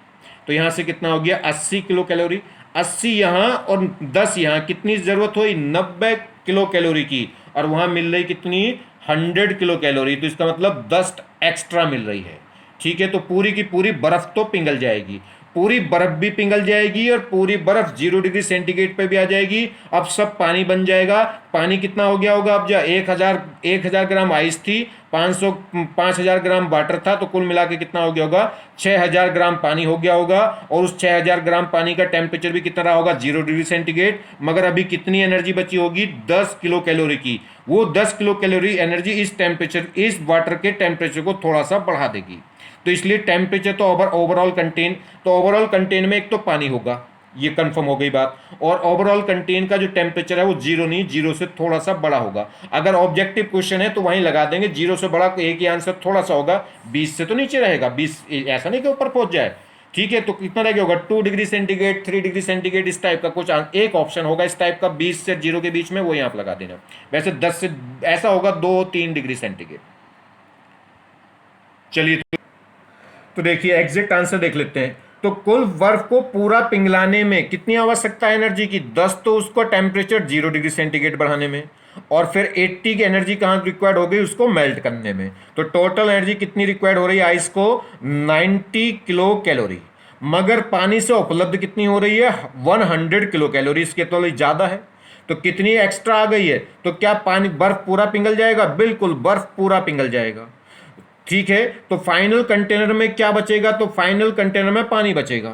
तो यहाँ से कितना हो गया, 80 किलो कैलोरी। 80 यहाँ और 10 यहाँ, कितनी जरूरत हुई, 90 किलो कैलोरी की। और वहाँ मिल रही कितनी, 100 किलो कैलोरी। तो इसका मतलब 10 एक्स्ट्रा मिल रही है। ठीक है, तो पूरी की पूरी बर्फ तो पिघल जाएगी, पूरी बर्फ भी पिघल जाएगी, और पूरी बर्फ 0 डिग्री सेंटीग्रेड पे भी आ जाएगी। अब सब पानी बन जाएगा। पानी कितना हो गया होगा, अब जो 1000 ग्राम आइस थी, 5000 ग्राम वाटर था, तो कुल मिला के कितना हो गया होगा, 6000 ग्राम पानी हो गया होगा। और उस 6000 ग्राम पानी का टेम्परेचर भी कितना रहा होगा, 0 डिग्री सेंटीग्रेड। मगर अभी कितनी एनर्जी बची होगी, 10 किलो कैलोरी की। वो 10 किलो कैलोरी एनर्जी इस वाटर के टेम्परेचर को थोड़ा सा बढ़ा देगी। तो इसलिए टेम्परेचर तो ओवरऑल कंटेन में एक तो पानी होगा, ये कंफर्म हो गई बात। और ओवरऑल कंटेन का जो टेम्परेचर है वो 0 नहीं, 0 से थोड़ा सा बड़ा होगा। अगर ऑब्जेक्टिव क्वेश्चन है तो वहीं लगा देंगे, 0 से बड़ा एक ही आंसर थोड़ा सा होगा, 20 से तो नीचे रहेगा, 20 ऐसा नहीं कि ऊपर पहुंच जाए। ठीक है, तो कितना रह गया होगा, 2 डिग्री सेंटीग्रेड, 3 डिग्री सेंटीग्रेड, इस टाइप का कुछ एक ऑप्शन होगा इस टाइप का, 20 से 0 के बीच में, वो यहाँ पर लगा देना। वैसे 10 से ऐसा होगा 2-3 डिग्री सेंटीग्रेड। चलिए तो देखिए एग्जैक्ट आंसर देख लेते हैं। तो कुल बर्फ को पूरा पिघलाने में कितनी आवश्यकता है एनर्जी की, 10 तो उसको टेम्परेचर 0 डिग्री सेंटीग्रेड बढ़ाने में, और फिर 80 की एनर्जी कहां रिक्वायर्ड हो गई, उसको मेल्ट करने में। तो टोटल एनर्जी कितनी रिक्वायर्ड हो रही है आइस को, 90 किलो कैलोरी। मगर पानी से उपलब्ध कितनी हो रही है, 100 किलो कैलोरी, इसके तो ज्यादा है। तो कितनी एक्स्ट्रा आ गई है, तो क्या पानी बर्फ पूरा पिघल जाएगा, बिल्कुल बर्फ पूरा पिघल जाएगा। ठीक है, तो फाइनल कंटेनर में क्या बचेगा, तो फाइनल कंटेनर में पानी बचेगा,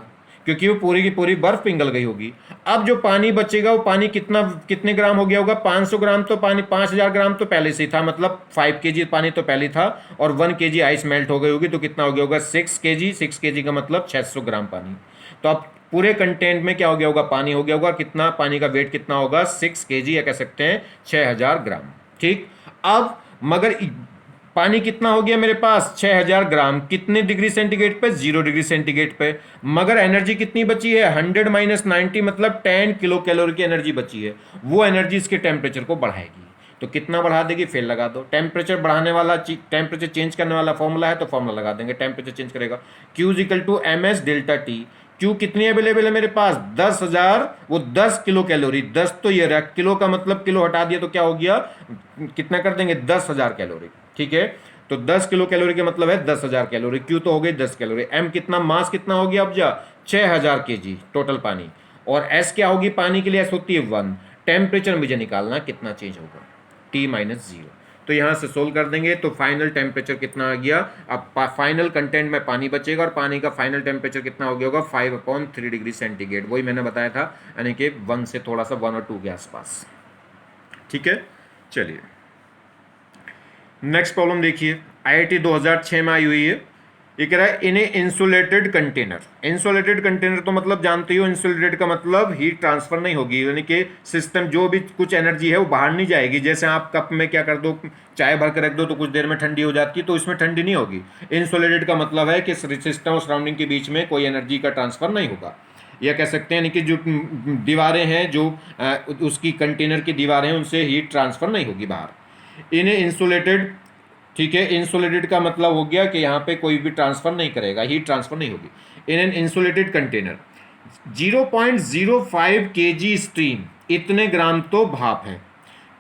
क्योंकि वो पूरी की पूरी बर्फ पिघल गई होगी। अब जो पानी बचेगा वो पानी कितने ग्राम हो गया होगा, 500 ग्राम। तो पानी 5000 ग्राम तो पहले से ही था, मतलब 5 kg पानी तो पहले था, और 1 kg आइस मेल्ट हो गई होगी, तो कितना हो गया होगा, 6 kg। 6 kg का मतलब 600 ग्राम पानी। तो अब पूरे कंटेंट में क्या हो गया होगा, पानी हो गया होगा। कितना पानी का वेट कितना होगा, 6 kg, या कह सकते हैं 6000 ग्राम। ठीक, अब मगर पानी कितना हो गया मेरे पास, 6000 ग्राम, कितने डिग्री सेंटीग्रेड पे, 0 डिग्री सेंटीग्रेड पे। मगर एनर्जी कितनी बची है, 100 - 90, मतलब 10 किलो कैलोरी की एनर्जी बची है। वो एनर्जी इसके टेम्परेचर को बढ़ाएगी। तो कितना बढ़ा देगी, फिर लगा दो। टेम्परेचर बढ़ाने वाला, टेम्परेचर चेंज करने वाला फॉर्मूला है तो फॉर्मूला लगा देंगे, टेम्परेचर चेंज करेगा। Q is equal to M S delta T. Q कितनी अवेलेबल है मेरे पास, 10,000, वो 10 किलो कैलोरी, 10 तो ये रहा, किलो का मतलब किलो हटा दिया तो क्या हो गया, कितना कर देंगे, 10,000 कैलोरी। ठीक है, तो 10 किलो कैलोरी का मतलब है 10,000 कैलोरी। Q तो हो गई 10 कैलोरी। M कितना, मास कितना हो गया, अब जा 6,000 केजी टोटल पानी। और S क्या होगी, पानी के लिए S होती है 1। टेम्परेचर मुझे निकालना कितना चेंज होगा, T माइनस 0। तो यहां से सोल्व कर देंगे तो फाइनल टेम्परेचर कितना आ गया। अब फाइनल कंटेंट में पानी बचेगा और पानी का फाइनल टेम्परेचर कितना हो गया होगा, 5/3 डिग्री सेंटीग्रेड। वही मैंने बताया था, यानी कि 1 से थोड़ा सा 1 और 2 के आसपास। ठीक है, चलिए नेक्स्ट प्रॉब्लम देखिए, IIT 2006 में आई हुई है। ये कह रहा है इन ए इंसुलेटेड कंटेनर। इंसुलेटेड कंटेनर तो मतलब जानते हो, इंसुलेटेड का मतलब हीट ट्रांसफर नहीं होगी, यानी कि सिस्टम जो भी कुछ एनर्जी है वो बाहर नहीं जाएगी। जैसे आप कप में क्या कर दो, चाय भर के रख दो तो कुछ देर में ठंडी हो जाती है, तो इसमें ठंडी नहीं होगी। इंसुलेटेड का मतलब है कि सिस्टम और सराउंडिंग के बीच में कोई एनर्जी का ट्रांसफर नहीं होगा। यह कह सकते हैं, यानी कि जो दीवारें हैं, जो उसकी कंटेनर की दीवारें हैं, उनसे हीट ट्रांसफर नहीं होगी बाहर। इन इंसुलेटेड, ठीक है, इंसुलेटेड का मतलब हो गया कि यहाँ पे कोई भी ट्रांसफर नहीं करेगा, हीट ट्रांसफर नहीं होगी। In an insulated container 0.05 kg steam, इतने ग्राम तो भाप है।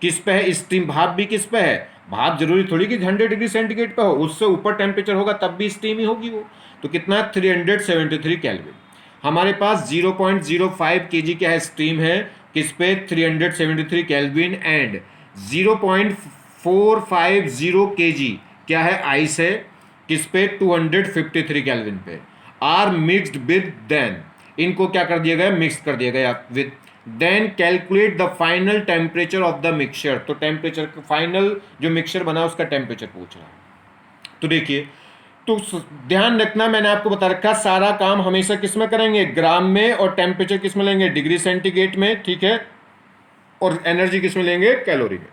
किस पे है स्टीम, भाप भी किस पे है, भाप जरूरी थोड़ी कि 100 डिग्री सेंटीग्रेड पे हो, उससे ऊपर टेम्परेचर होगा तब भी स्टीम ही होगी वो। तो कितना है, 373 केल्विन। हमारे पास 0.05 kg क्या है, स्टीम है, किस पे, 373 केल्विन। एंड 0.450 kg क्या है, आइस है, किस पे, 253 केल्विन पे। आर मिक्सड विद, देन इनको क्या कर दिया गया, मिक्स कर दिया गया with. Then calculate the final temperature of the mixture. तो टेम्परेचर, फाइनल जो मिक्सचर बना उसका टेम्परेचर पूछ रहा है। तो देखिए, तो ध्यान रखना, मैंने आपको बता रखा सारा काम हमेशा किस में करेंगे, ग्राम में, और टेम्परेचर किस में लेंगे, डिग्री सेंटीग्रेड में। ठीक है, और एनर्जी किस में लेंगे, कैलोरी में।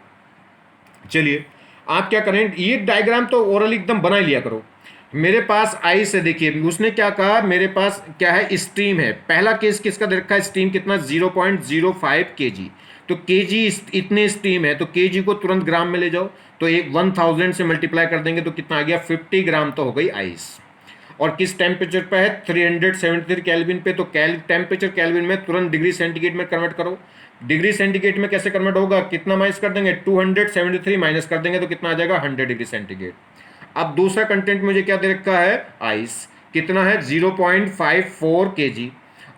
चलिए आप क्या करें, ये डायग्राम तो ओरल एकदम बना ही लिया करो। मेरे पास आइस है, देखिए उसने क्या कहा, मेरे पास क्या है, स्टीम है। पहला केस किसका दे रखा है, स्टीम कितना, 0.05 kg। तो kg इतने स्टीम है, तो kg को तुरंत ग्राम में ले जाओ, तो एक 1000 से मल्टीप्लाई कर देंगे तो कितना आ गया, 50 ग्राम तो हो गई आइस। और किस टेम्परेचर पे है, 373 केल्विन पे। तो टेम्परेचर केल्विन में तुरंत डिग्री सेंटीग्रेड में कन्वर्ट करो। डिग्री सेंटीग्रेड में कैसे कन्वर्ट होगा, कितना माइनस कर देंगे, 273 माइनस कर देंगे तो कितना आ जाएगा, 100 डिग्री सेंटीग्रेड। अब दूसरा कंटेंट मुझे क्या दे रखा है, आइस, कितना है, 0.54 kg।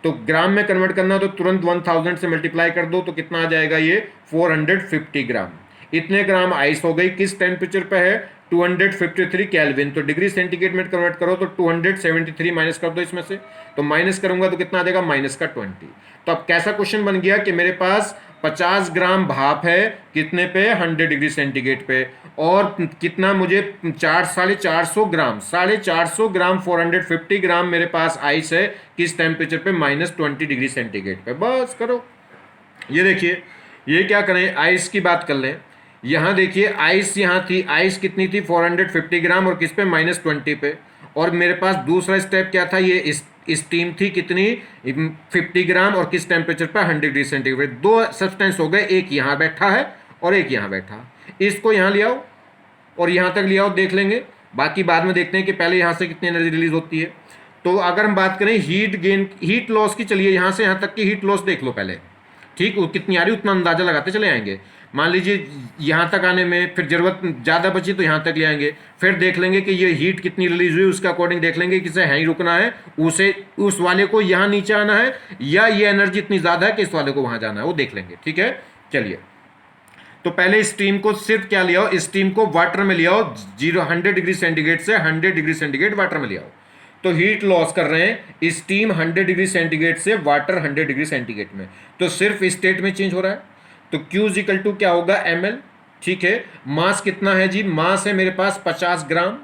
तो ग्राम में कन्वर्ट करना है तो तुरंत 1000 से मल्टीप्लाई कर दो तो कितना आ जाएगा, ये 450 ग्राम। इतने ग्राम आइस हो गई, किस टेम्परेचर पे है, 253 केल्विन। तो डिग्री सेंटीग्रेड में कन्वर्ट करो तो 273 माइनस कर दो इसमें से, तो माइनस करूंगा तो कितना आ जाएगा, माइनस का 20। तो अब कैसा क्वेश्चन बन गया कि मेरे पास 50 ग्राम भाप है, कितने पे, 100 डिग्री सेंटीग्रेड पे, और कितना मुझे 450 ग्राम, 450 ग्राम, 450 ग्राम मेरे पास आइस है, किस टेम्परेचर पे, -20 डिग्री सेंटीग्रेड पे। बस करो। ये देखिए, ये क्या करें, आइस की बात कर लें। यहाँ देखिए आइस, यहाँ थी आइस कितनी थी, 450 ग्राम, और किस पे, -20 पे। और मेरे पास दूसरा स्टेप क्या था, ये स्टीम थी कितनी, 50 ग्राम, और किस टेम्परेचर पे, 100 डिग्री सेंटीग्रेड। दो सब्सटेंस हो गए, एक यहाँ बैठा है और एक यहाँ बैठा। इसको यहाँ ले आओ और यहाँ तक ले आओ, देख लेंगे, बाकी बाद में देखते हैं कि पहले यहाँ से कितनी एनर्जी रिलीज होती है। तो अगर हम बात करें हीट गेन, हीट लॉस की, चलिए यहाँ से यहाँ तक की हीट लॉस देख लो पहले, ठीक, वो कितनी आ रही उतना अंदाजा लगाते चले आएंगे। मान लीजिए यहाँ तक आने में फिर जरूरत ज़्यादा बची तो यहाँ तक ले आएंगे, फिर देख लेंगे कि ये हीट कितनी रिलीज हुई, उसके अकॉर्डिंग देख लेंगे कि इसे है ही रुकना है, उसे उस वाले को यहाँ नीचे आना है, या ये एनर्जी इतनी ज़्यादा है कि इस वाले को वहाँ जाना है, वो देख लेंगे। ठीक है, चलिए तो पहले स्टीम को सिर्फ क्या ले आओ, स्टीम को वाटर में ले आओ, 100 डिग्री सेंटीग्रेड से 100 डिग्री सेंटीग्रेड वाटर में ले आओ। तो हीट लॉस कर रहे हैं स्टीम 100 डिग्री सेंटीग्रेड से वाटर 100 डिग्री सेंटीग्रेड में, तो सिर्फ स्टेट में चेंज हो रहा है। तो Q इज इक्वल टू क्या होगा, ml। ठीक है, मास कितना है जी, मास है मेरे पास 50 ग्राम,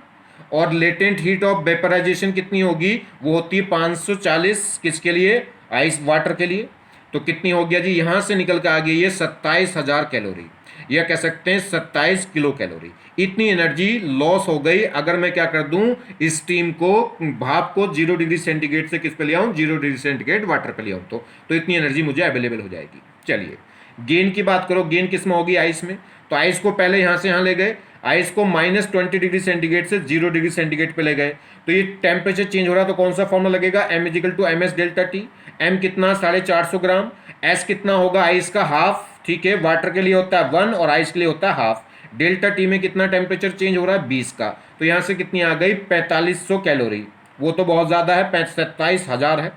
और लेटेंट हीट ऑफ वेपराइजेशन कितनी होगी, वो होती है 540, किसके लिए, आइस वाटर के लिए। तो कितनी हो गया जी, यहां से निकल के आ गई ये 27,000 कैलोरी, या कह सकते हैं 27 किलो कैलोरी। इतनी एनर्जी लॉस हो गई अगर मैं क्या कर दूं, स्टीम को, भाप को 0 डिग्री सेंटीग्रेड से किस पे ले आऊं, 0 डिग्री सेंटीग्रेड वाटर पे ले आऊं, तो इतनी एनर्जी मुझे अवेलेबल हो जाएगी। चलिए गेन की बात करो, गेन किस में होगी, आइस में। तो आइस को पहले यहाँ से यहाँ ले गए, आइस को -20 डिग्री सेंटीग्रेड से 0 डिग्री सेंटीग्रेड पे ले गए, तो ये टेम्परेचर चेंज हो रहा है, तो कौन सा फॉर्मूला लगेगा, m=ms डेल्टा टी। m कितना 450 ग्राम, s कितना होगा आइस का हाफ, ठीक है, वाटर के लिए होता है 1 और आइस के लिए होता है हाफ। डेल्टा टी में कितना टेम्परेचर चेंज हो रहा है 20 का, तो यहाँ से कितनी आ गई 4500 कैलोरी, वो तो बहुत ज़्यादा है, 27,000 है।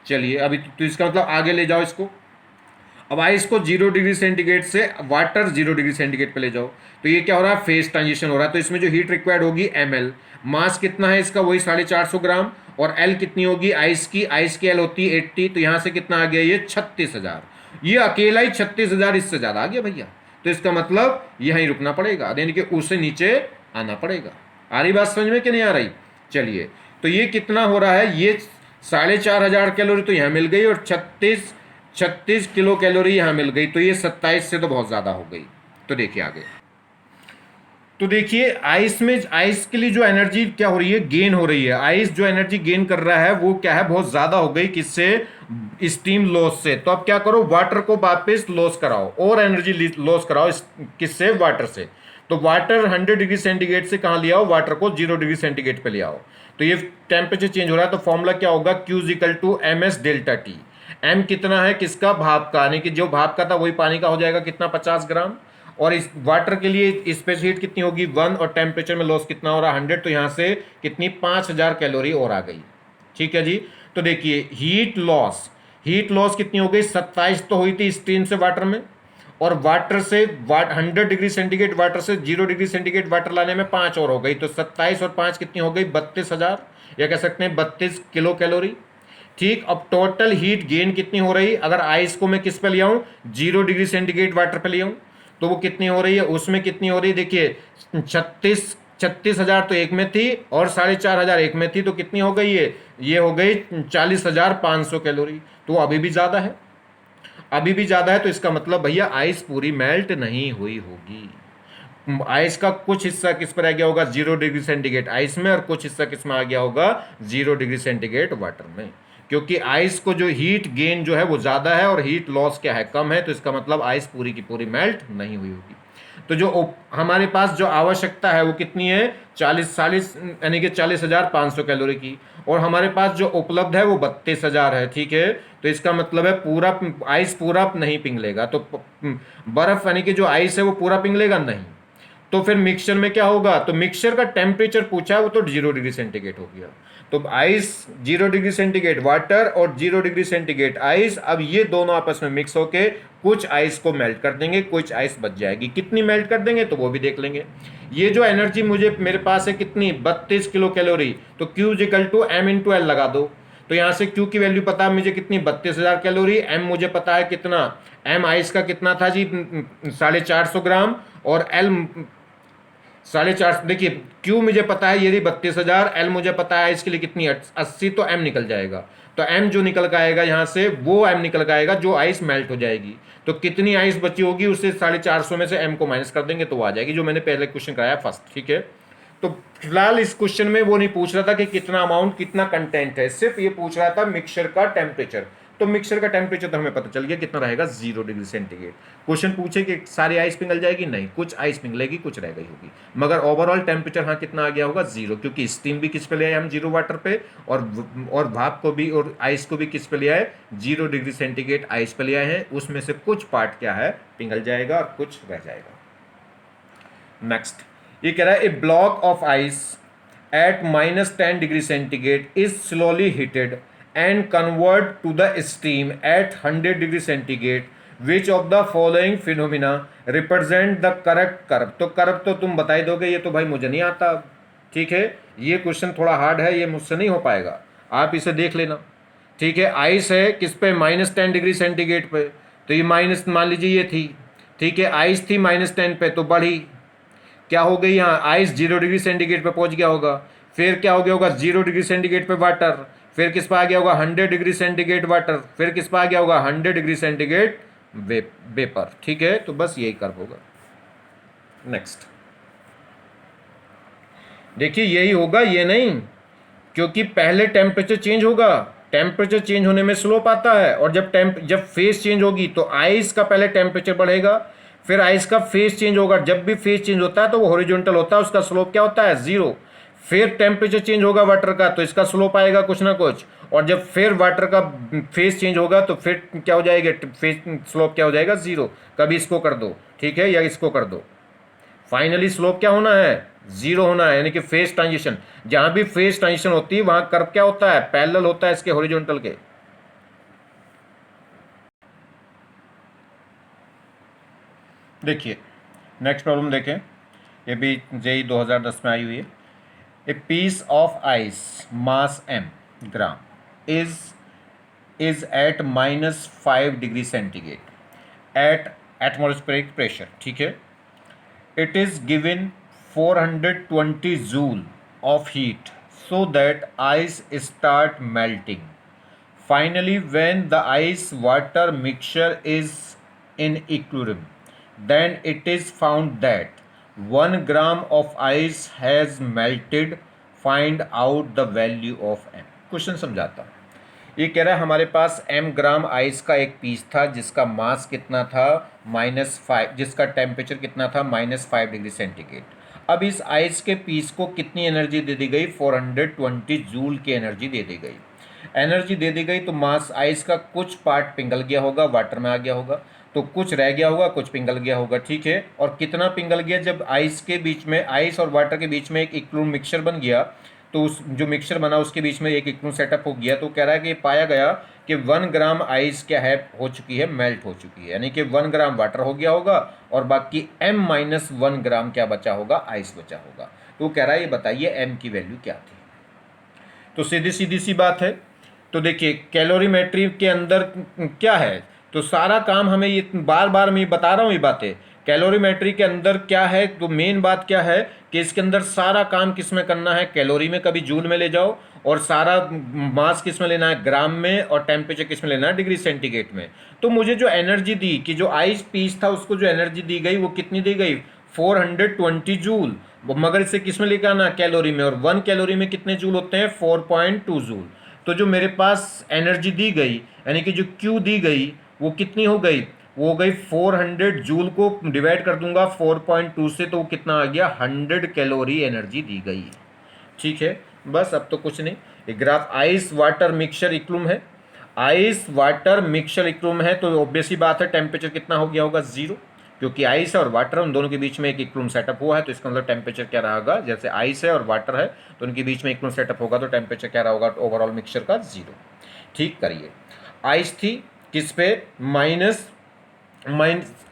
चलिए अभी तो इसका मतलब आगे ले जाओ इसको। अब आइस को 0 डिग्री सेंटीग्रेड से वाटर 0 डिग्री सेंटीग्रेड पे ले जाओ, तो ये क्या हो रहा है, फेज ट्रांजिशन हो रहा है, तो इसमें जो हीट रिक्वायर्ड होगी ml, मास कितना है इसका, वही 450 ग्राम, और L कितनी होगी आइस की L होती है 80, तो यहाँ से कितना आ गया ये 36,000, ये अकेला ही 36,000, इससे ज़्यादा आ गया भैया, तो इसका मतलब यहीं रुकना पड़ेगा, यानी कि उससे नीचे आना पड़ेगा। आ रही बात समझ में कि नहीं आ रही। चलिए तो ये कितना हो रहा है, ये 4,500 कैलोरी तो यहाँ मिल गई, और 36 किलो कैलोरी यहाँ मिल गई, तो ये 27 से तो बहुत ज़्यादा हो गई। तो देखिए आगे, तो देखिए आइस में, आइस के लिए जो एनर्जी क्या हो रही है, गेन हो रही है, आइस जो एनर्जी गेन कर रहा है वो क्या है, बहुत ज़्यादा हो गई, किससे, स्टीम लॉस से। तो अब क्या करो, वाटर को वापस लॉस कराओ और एनर्जी लॉस कराओ, किससे, वाटर से। तो वाटर 100 डिग्री सेंटीग्रेड से कहाँ ले आओ, वाटर को 0 डिग्री सेंटीग्रेड पे ले आओ, तो ये टेम्परेचर चेंज हो रहा है, तो फॉर्मूला क्या होगा, Q=ms डेल्टा टी। m कितना है किसका, भाप का, यानी कि जो भाप का था वही पानी का हो जाएगा, कितना 50 ग्राम, और इस वाटर के लिए स्पेस हीट कितनी होगी 1, और टेम्परेचर में लॉस कितना हो रहा है 100, तो यहाँ से कितनी 5000 कैलोरी और आ गई। ठीक है जी। तो देखिए हीट लॉस कितनी हो गई, 27 तो हुई थी स्टीम से वाटर में, और वाटर से 100 डिग्री सेंटीग्रेड वाटर से 0 डिग्री सेंटीग्रेड वाटर लाने में 5 और हो गई, तो 27 और 5 कितनी हो गई 32,000, या कह सकते हैं 32 किलो कैलोरी। ठीक, अब टोटल हीट गेन कितनी हो रही, अगर आइस को मैं किस पे ले आऊं, 0 डिग्री सेंटीग्रेड वाटर पे ले आऊं, तो वो कितनी हो रही है, उसमें कितनी हो रही है, देखिए 36,000 तो एक में थी और 4,500 एक में थी, तो कितनी हो गई ये हो गई 40,500 कैलोरी, तो अभी भी ज़्यादा है, अभी भी ज़्यादा है, तो इसका मतलब भैया आइस पूरी मेल्ट नहीं हुई होगी। आइस का कुछ हिस्सा किस पर आ गया होगा, 0 डिग्री सेंटीग्रेड आइस में, और कुछ हिस्सा किस में आ गया होगा, 0 डिग्री सेंटीग्रेड वाटर में, क्योंकि आइस को जो हीट गेन जो है वो ज़्यादा है और हीट लॉस क्या है, कम है, तो इसका मतलब आइस पूरी की पूरी मेल्ट नहीं हुई होगी। तो जो हमारे पास जो आवश्यकता है वो कितनी है, 40 यानी कि 40,500 कैलोरी की, और हमारे पास जो उपलब्ध है वो 32,000 है। ठीक है, तो इसका मतलब है पूरा आइस पूरा नहीं पिघलेगा, तो बर्फ यानी कि जो आइस है वो पूरा पिघलेगा नहीं, तो फिर मिक्सचर में क्या होगा, तो मिक्सचर का टेम्परेचर पूछा है वो तो 0 डिग्री सेंटीग्रेड हो गया, तो आइस 0 डिग्री सेंटीग्रेड वाटर और 0 डिग्री सेंटीग्रेड आइस, अब ये दोनों आपस में मिक्स होके कुछ आइस को मेल्ट कर देंगे, कुछ आइस बच जाएगी, कितनी मेल्ट कर देंगे तो वो भी देख लेंगे। ये जो एनर्जी मुझे मेरे पास है कितनी 32 किलो कैलोरी, तो Q=m×L लगा दो, तो यहाँ से Q की वैल्यू पता है मुझे कितनी 32,000 कैलोरी, M मुझे पता है कितना, M आइस का कितना था जी 450 ग्राम, और L 450, देखिए Q मुझे पता है ये रही 32,000, L मुझे पता है इसके लिए कितनी 80, तो M निकल जाएगा, तो M जो निकल के आएगा यहाँ से वो M निकल के आएगा जो आइस मेल्ट हो जाएगी, तो कितनी आइस बची होगी उससे 450 में से M को माइनस कर देंगे तो वो आ जाएगी, जो मैंने पहले क्वेश्चन कराया फर्स्ट। ठीक है, तो फिलहाल इस क्वेश्चन में वो नहीं पूछ रहा था कि कितना अमाउंट कितना कंटेंट है, सिर्फ ये पूछ रहा था मिक्सचर का टेम्परेचर, तो मिक्सचर का टेम्परेचर तो हमें पता चल गया कितना रहेगा 0 डिग्री सेंटीग्रेड। क्वेश्चन पूछे कि सारी आइस पिघल जाएगी, नहीं, कुछ आइस पिघलेगी कुछ रह गई होगी, मगर ओवरऑल टेम्परेचर हाँ कितना आ गया होगा 0, क्योंकि स्टीम भी किस पे ले आए हम 0 वाटर पे, और भाप को भी और आइस को भी किस पे ले आए 0 डिग्री सेंटीग्रेड आइस पे ले आए हैं, उसमें से कुछ पार्ट क्या है पिघल जाएगा और कुछ रह जाएगा। नेक्स्ट ये कह रहा है a block of ice at -10 degree centigrade is slowly heated and convert to the steam at 100 degree centigrade, which of the following phenomena represent the correct curve। तो कर्व तो तुम बता ही दोगे, ये तो भाई मुझे नहीं आता। ठीक है, ये क्वेश्चन थोड़ा हार्ड है, ये मुझसे नहीं हो पाएगा, आप इसे देख लेना। ठीक है, आइस है किस पे -10 डिग्री सेंटीग्रेड पे, तो ये माइनस मान लीजिए ये थी, ठीक है, आइस थी -10 पे, तो बढ़ी क्या हो गई, यहाँ आइस 0 डिग्री सेंटीग्रेड पे पहुंच गया होगा, फिर क्या हो गया होगा 0 डिग्री सेंटीग्रेड पे वाटर, फिर किस पर आ गया होगा 100 डिग्री सेंटीग्रेड वाटर, फिर किस पर आ गया होगा 100 डिग्री सेंटीग्रेड वेपर। ठीक है, तो बस यही कर्व होगा। नेक्स्ट देखिए यही होगा, ये नहीं, क्योंकि पहले टेम्परेचर चेंज होगा टेम्परेचर चेंज होने में स्लोप आता है, और जब फेज चेंज होगी तो आइस का पहले टेम्परेचर बढ़ेगा, फिर आइस का फेज चेंज होगा। जब भी फेज चेंज होता है तो वो हॉरिजॉन्टल होता है, उसका स्लोप क्या होता है, 0। फिर टेम्परेचर चेंज होगा वाटर का तो इसका स्लोप आएगा कुछ ना कुछ, और जब फिर वाटर का फेज चेंज होगा तो फिर क्या हो जाएगा, फेज स्लोप क्या हो जाएगा, 0। कभी इसको कर दो, ठीक है, या इसको कर दो, फाइनली स्लोप क्या होना है, 0 होना है। यानी कि फेज ट्रांजिशन, जहां भी फेज ट्रांजिशन होती है वहां कर्व क्या होता है, पैरेलल होता है इसके हॉरिजॉन्टल के। देखिए नेक्स्ट प्रॉब्लम देखें, ये भी जेई 2010 में आई हुई है। A piece of ice mass m gram is at -5 degree centigrade at atmospheric pressure, ठीक है। It is given 420 joule of heat so that ice start melting. Finally, when the ice water mixture is in equilibrium, then it is found that 1 gram of ice has melted. Find out the value of m. Question समझाता हूँ। ये कह रहा है हमारे पास m gram ice का एक piece था जिसका मास कितना था, -5, जिसका टेम्परेचर कितना था, -5 डिग्री सेंटीग्रेड। अब इस आइस के पीस को कितनी एनर्जी दे दी गई, 420 जूल की एनर्जी दे दी गई। एनर्जी दे दी गई तो मास आइस का कुछ पार्ट पिघल गया होगा, वाटर में आ गया होगा, तो कुछ रह गया होगा, कुछ पिघल गया होगा, ठीक है। और कितना पिघल गया, जब आइस के बीच में, आइस और वाटर के बीच में एक इक्विलिब्रियम मिक्सचर बन गया, तो उस जो मिक्सचर बना उसके बीच में एक इक्विलिब्रियम सेटअप हो गया, तो कह रहा है कि पाया गया कि 1 ग्राम आइस क्या है, हो चुकी है, मेल्ट हो चुकी है। यानी कि 1 ग्राम वाटर हो गया होगा और बाकी m-1 ग्राम क्या बचा होगा, आइस बचा होगा। तो कह रहा है ये बताइए m की वैल्यू क्या थी। तो सीधी सीधी सी बात है। तो देखिए कैलोरीमेट्री के अंदर क्या है, तो सारा काम हमें ये बार बार मैं बता रहा हूँ ये बातें। कैलोरीमेट्री के अंदर क्या है, तो मेन बात क्या है कि इसके अंदर सारा काम किस में करना है, कैलोरी में, कभी जूल में ले जाओ, और सारा मास किस में लेना है, ग्राम में, और टेम्परेचर किस में लेना है, डिग्री सेंटीग्रेड में। तो मुझे जो एनर्जी दी कि जो आइस पीस था उसको जो एनर्जी दी गई वो कितनी दी गई, 420 जूल, मगर इसे किस में लेकर आना, कैलोरी में, और 1 कैलोरी में कितने जूल होते हैं, 4.2 जूल। तो जो मेरे पास एनर्जी दी गई, यानी कि जो क्यू दी गई वो कितनी हो गई, वो हो गई 400 जूल को डिवाइड कर दूंगा 4.2 से, तो वो कितना आ गया, 100 कैलोरी एनर्जी दी गई, ठीक है। बस अब तो कुछ नहीं, ये graph ice water mixture equilibrium है, आइस वाटर मिक्सचर इक्विलिब्रियम है, तो ऑब्वियस ही बात है टेम्परेचर कितना हो गया होगा, 0, क्योंकि आइस और वाटर उन दोनों के बीच में एक इक्विलिब्रियम सेटअप हुआ है, तो इसका मतलब टेम्परेचर क्या रहा होगा, जैसे आइस है और वाटर है तो उनके बीच में इक्विलिब्रियम सेटअप होगा, तो टेम्परेचर क्या रहा होगा ओवरऑल मिक्सचर का, 0। ठीक करिए, आइस थी किस पे, माइनस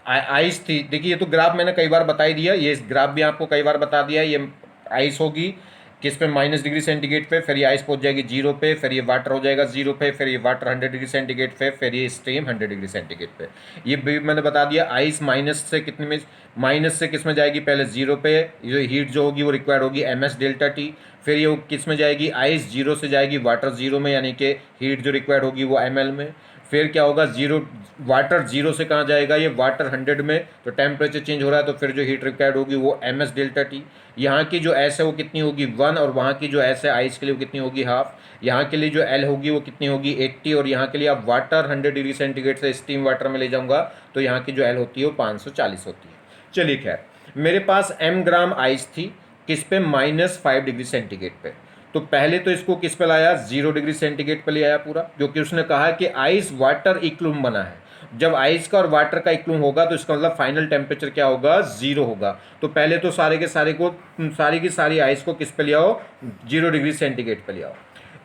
आइस थी। देखिए ये तो ग्राफ मैंने कई बार बता ही दिया, ये ग्राफ भी आपको कई बार बता दिया। ये आइस होगी किस पे, -डिग्री सेंटीग्रेड पे, फिर ये आइस पहुंच जाएगी 0 पे, फिर ये वाटर हो जाएगा 0 पे, फिर ये वाटर 100 डिग्री सेंटीग्रेड पे, फिर ये स्टीम 100 डिग्री सेंटीग्रेड पे। ये भी मैंने बता दिया। आइस माइनस से कितने में, माइनस से किस में जाएगी, पहले 0 पे, ये हीट जो होगी वो रिक्वायर्ड होगी ms डेल्टा टी, फिर ये किस में जाएगी, आइस 0 से जाएगी वाटर 0 में, यानी कि हीट जो रिक्वायर्ड होगी वो ml में, फिर क्या होगा, 0, वाटर 0 से कहाँ जाएगा, ये वाटर 100 में, तो टेम्परेचर चेंज हो रहा है, तो फिर जो हीट रिक्वायर्ड होगी वो ms डेल्टा टी। यहाँ की जो एस है वो कितनी होगी, 1, और वहाँ की जो एस है आइस के लिए वो कितनी होगी, हाफ। यहाँ के लिए जो एल होगी वो कितनी होगी, 80, और यहाँ के लिए आप वाटर 100 डिग्री सेंटीग्रेड से स्टीम वाटर में ले जाऊँगा तो यहाँ की जो एल होती है वो 540 होती है। चलिए खैर, मेरे पास m ग्राम आइस थी किस पे, -5 डिग्री सेंटीग्रेड पे। तो पहले तो इसको किस पे लाया, 0 डिग्री सेंटीग्रेड पे ले आया पूरा, क्योंकि उसने कहा कि आइस वाटर इक्विलिब्रियम बना है। जब आइस का और वाटर का इक्विलिब्रियम होगा तो इसका मतलब फाइनल टेम्परेचर क्या होगा, 0 होगा। तो पहले तो सारे के सारे को, सारी की सारी आइस को किस पे ले आओ, 0 डिग्री सेंटीग्रेड पे ले आओ।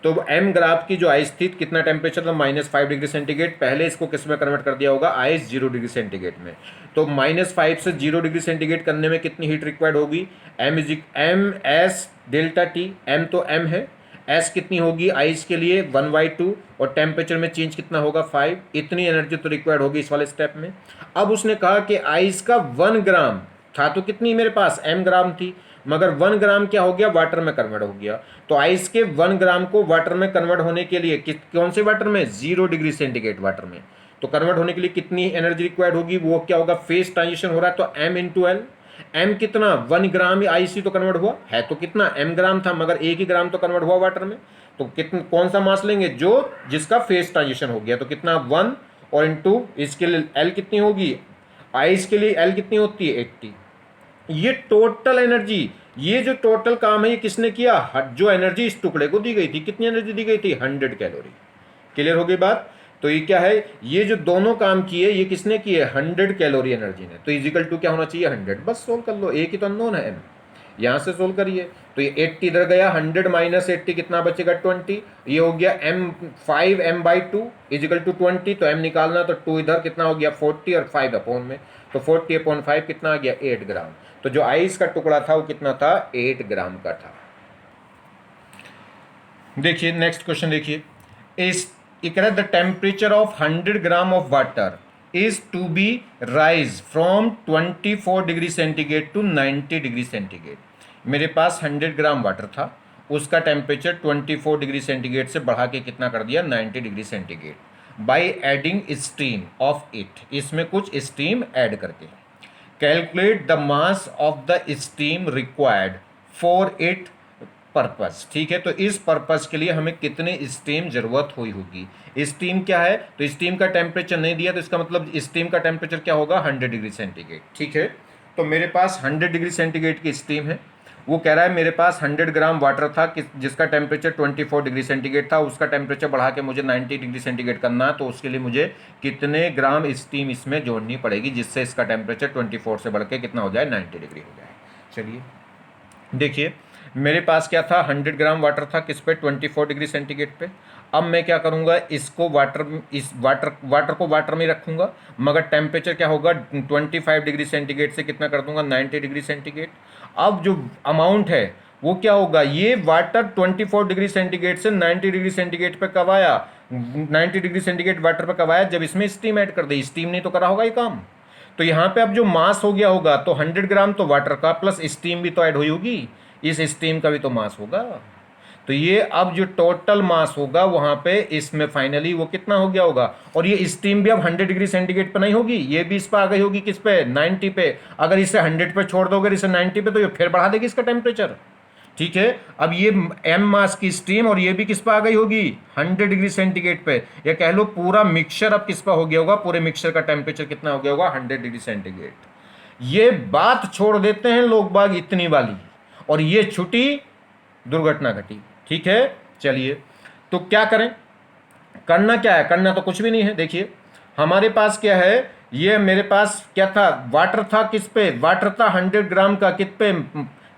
तो m ग्राफ की जो आइस थी कितना टेम्परेचर था, -5 डिग्री सेंटीग्रेड। पहले इसको किस में कन्वर्ट कर दिया होगा, आइस 0 डिग्री सेंटीग्रेड में। तो -5 से 0 डिग्री सेंटीग्रेड करने में कितनी हीट रिक्वायर्ड होगी, m s delta T, m तो m है, s कितनी होगी आइस के लिए 1/2, और टेम्परेचर में चेंज कितना होगा 5। इतनी एनर्जी तो रिक्वायर्ड होगी इस वाले स्टेप में। अब उसने कहा कि आइस का 1 ग्राम था, तो कितनी मेरे पास m ग्राम थी, मगर 1 ग्राम क्या हो गया, वाटर में कन्वर्ट हो गया। तो आइस के 1 ग्राम को वाटर में कन्वर्ट होने के लिए कौन से वाटर में, 0 डिग्री सेंटीग्रेड वाटर में, तो कन्वर्ट होने के लिए कितनी एनर्जी रिक्वायर्ड होगी, वो क्या होगा, फेज ट्रांजिशन हो रहा है तो m इंटू एल। m कितना, 1 ग्राम आइस ही तो कन्वर्ट हुआ है, तो कितना m ग्राम था, मगर 1 ही ग्राम तो कन्वर्ट हुआ वाटर में, तो कितना कौन सा मास लेंगे, जो जिसका फेज ट्रांजिशन हो गया, तो कितना 1 और इंटू इसके लिए एल कितनी होगी, आइस के लिए एल कितनी होती है 80। ये टोटल एनर्जी, ये जो टोटल काम है ये किसने किया, जो एनर्जी इस टुकड़े को दी गई थी, कितनी एनर्जी दी गई थी 100 कैलोरी। क्लियर हो गई बात। तो ये क्या है, ये जो दोनों काम किए ये किसने किए, 100 कैलोरी एनर्जी ने। तो इजिकल टू क्या होना चाहिए 100, बस सोल्व कर लो, एक ही तो अननोन है एम, यहां से सोल्व करिए। तो ये 80 इधर गया, 100 माइनस 80 कितना बचेगा 20, ये हो गया m 5 m/2 इजिकल टू 20। तो m निकालना, तो 2 इधर कितना हो गया 40 और 5 अपॉन में, तो 40/5 कितना आ गया 8 ग्राम। तो जो आइस का टुकड़ा था वो कितना था 8 ग्राम का था। देखिए नेक्स्ट क्वेश्चन देखिए, इस the temperature of 100 gram of water is to be raise from 24 degree centigrade to 90 degree centigrade. मेरे पास 100 ग्राम वाटर था, उसका टेम्परेचर 24 डिग्री सेंटीग्रेड से बढ़ा के कितना कर दिया 90 degree centigrade by adding steam of it, इसमें कुछ स्टीम ऐड करके। Calculate the mass of the steam required for it purpose. ठीक है, तो इस पर्पस के लिए हमें कितने स्टीम जरूरत हुई होगी। स्टीम क्या है, तो स्टीम का टेम्परेचर नहीं दिया, तो इसका मतलब स्टीम का टेम्परेचर क्या होगा 100 डिग्री सेंटीग्रेड। ठीक है, तो मेरे पास 100 डिग्री सेंटीग्रेड की स्टीम है। वो कह रहा है मेरे पास 100 ग्राम वाटर था जिसका टेम्परेचर 24 डिग्री सेंटीग्रेड था, उसका टेम्परेचर बढ़ा के मुझे 90 डिग्री सेंटीग्रेड करना है। तो उसके लिए मुझे कितने ग्राम स्टीम इसमें जोड़नी पड़ेगी जिससे इसका टेम्परेचर 24 से बढ़ के कितना हो जाए 90 डिग्री हो जाए। चलिए देखिए, मेरे पास क्या था 100 ग्राम वाटर था किस पे 24 डिग्री सेंटीग्रेड पे। अब मैं क्या करूँगा, इसको वाटर को वाटर में रखूँगा, मगर टेम्परेचर क्या होगा 25 डिग्री सेंटीग्रेड से कितना कर दूंगा 90 डिग्री सेंटीग्रेड। अब जो अमाउंट है वो क्या होगा, ये वाटर 24 डिग्री सेंटीग्रेड से 90 डिग्री सेंटीग्रेड पे कब आया, 90 डिग्री सेंटीग्रेड वाटर पे कब आया, जब इसमें स्टीम ऐड कर दी। स्टीम नहीं तो करा होगा ये काम। तो यहाँ पे अब जो मास हो गया होगा, तो 100 ग्राम तो वाटर का प्लस स्टीम भी तो ऐड हुई होगी, इस स्टीम का भी तो मास होगा। तो ये अब जो टोटल मास होगा वहां पे इसमें फाइनली वो कितना हो गया होगा। और ये स्टीम भी अब 100 डिग्री सेंटीग्रेड पे नहीं होगी, ये भी इस पर आ गई होगी किस पे 90 पे। अगर इसे 100 पे छोड़ दोगे, इसे 90 पे, तो ये फिर बढ़ा देगी इसका टेम्परेचर। ठीक है, अब ये m मास की स्टीम और ये भी किस पर आ गई होगी 100 डिग्री सेंटीग्रेड पे। ये कह लो पूरा मिक्सचर अब किस पर हो गया होगा, पूरे मिक्सचर का टेम्परेचर कितना हो गया होगा 100 डिग्री सेंटीग्रेड। ये बात छोड़ देते हैं लोग बाग इतनी वाली, और ये छुट्टी दुर्घटना घटी। ठीक है, चलिए तो क्या करें, करना क्या है, करना तो कुछ भी नहीं है। देखिए हमारे पास क्या है, ये मेरे पास क्या था, वाटर था किस पे, वाटर था 100 ग्राम का कित पे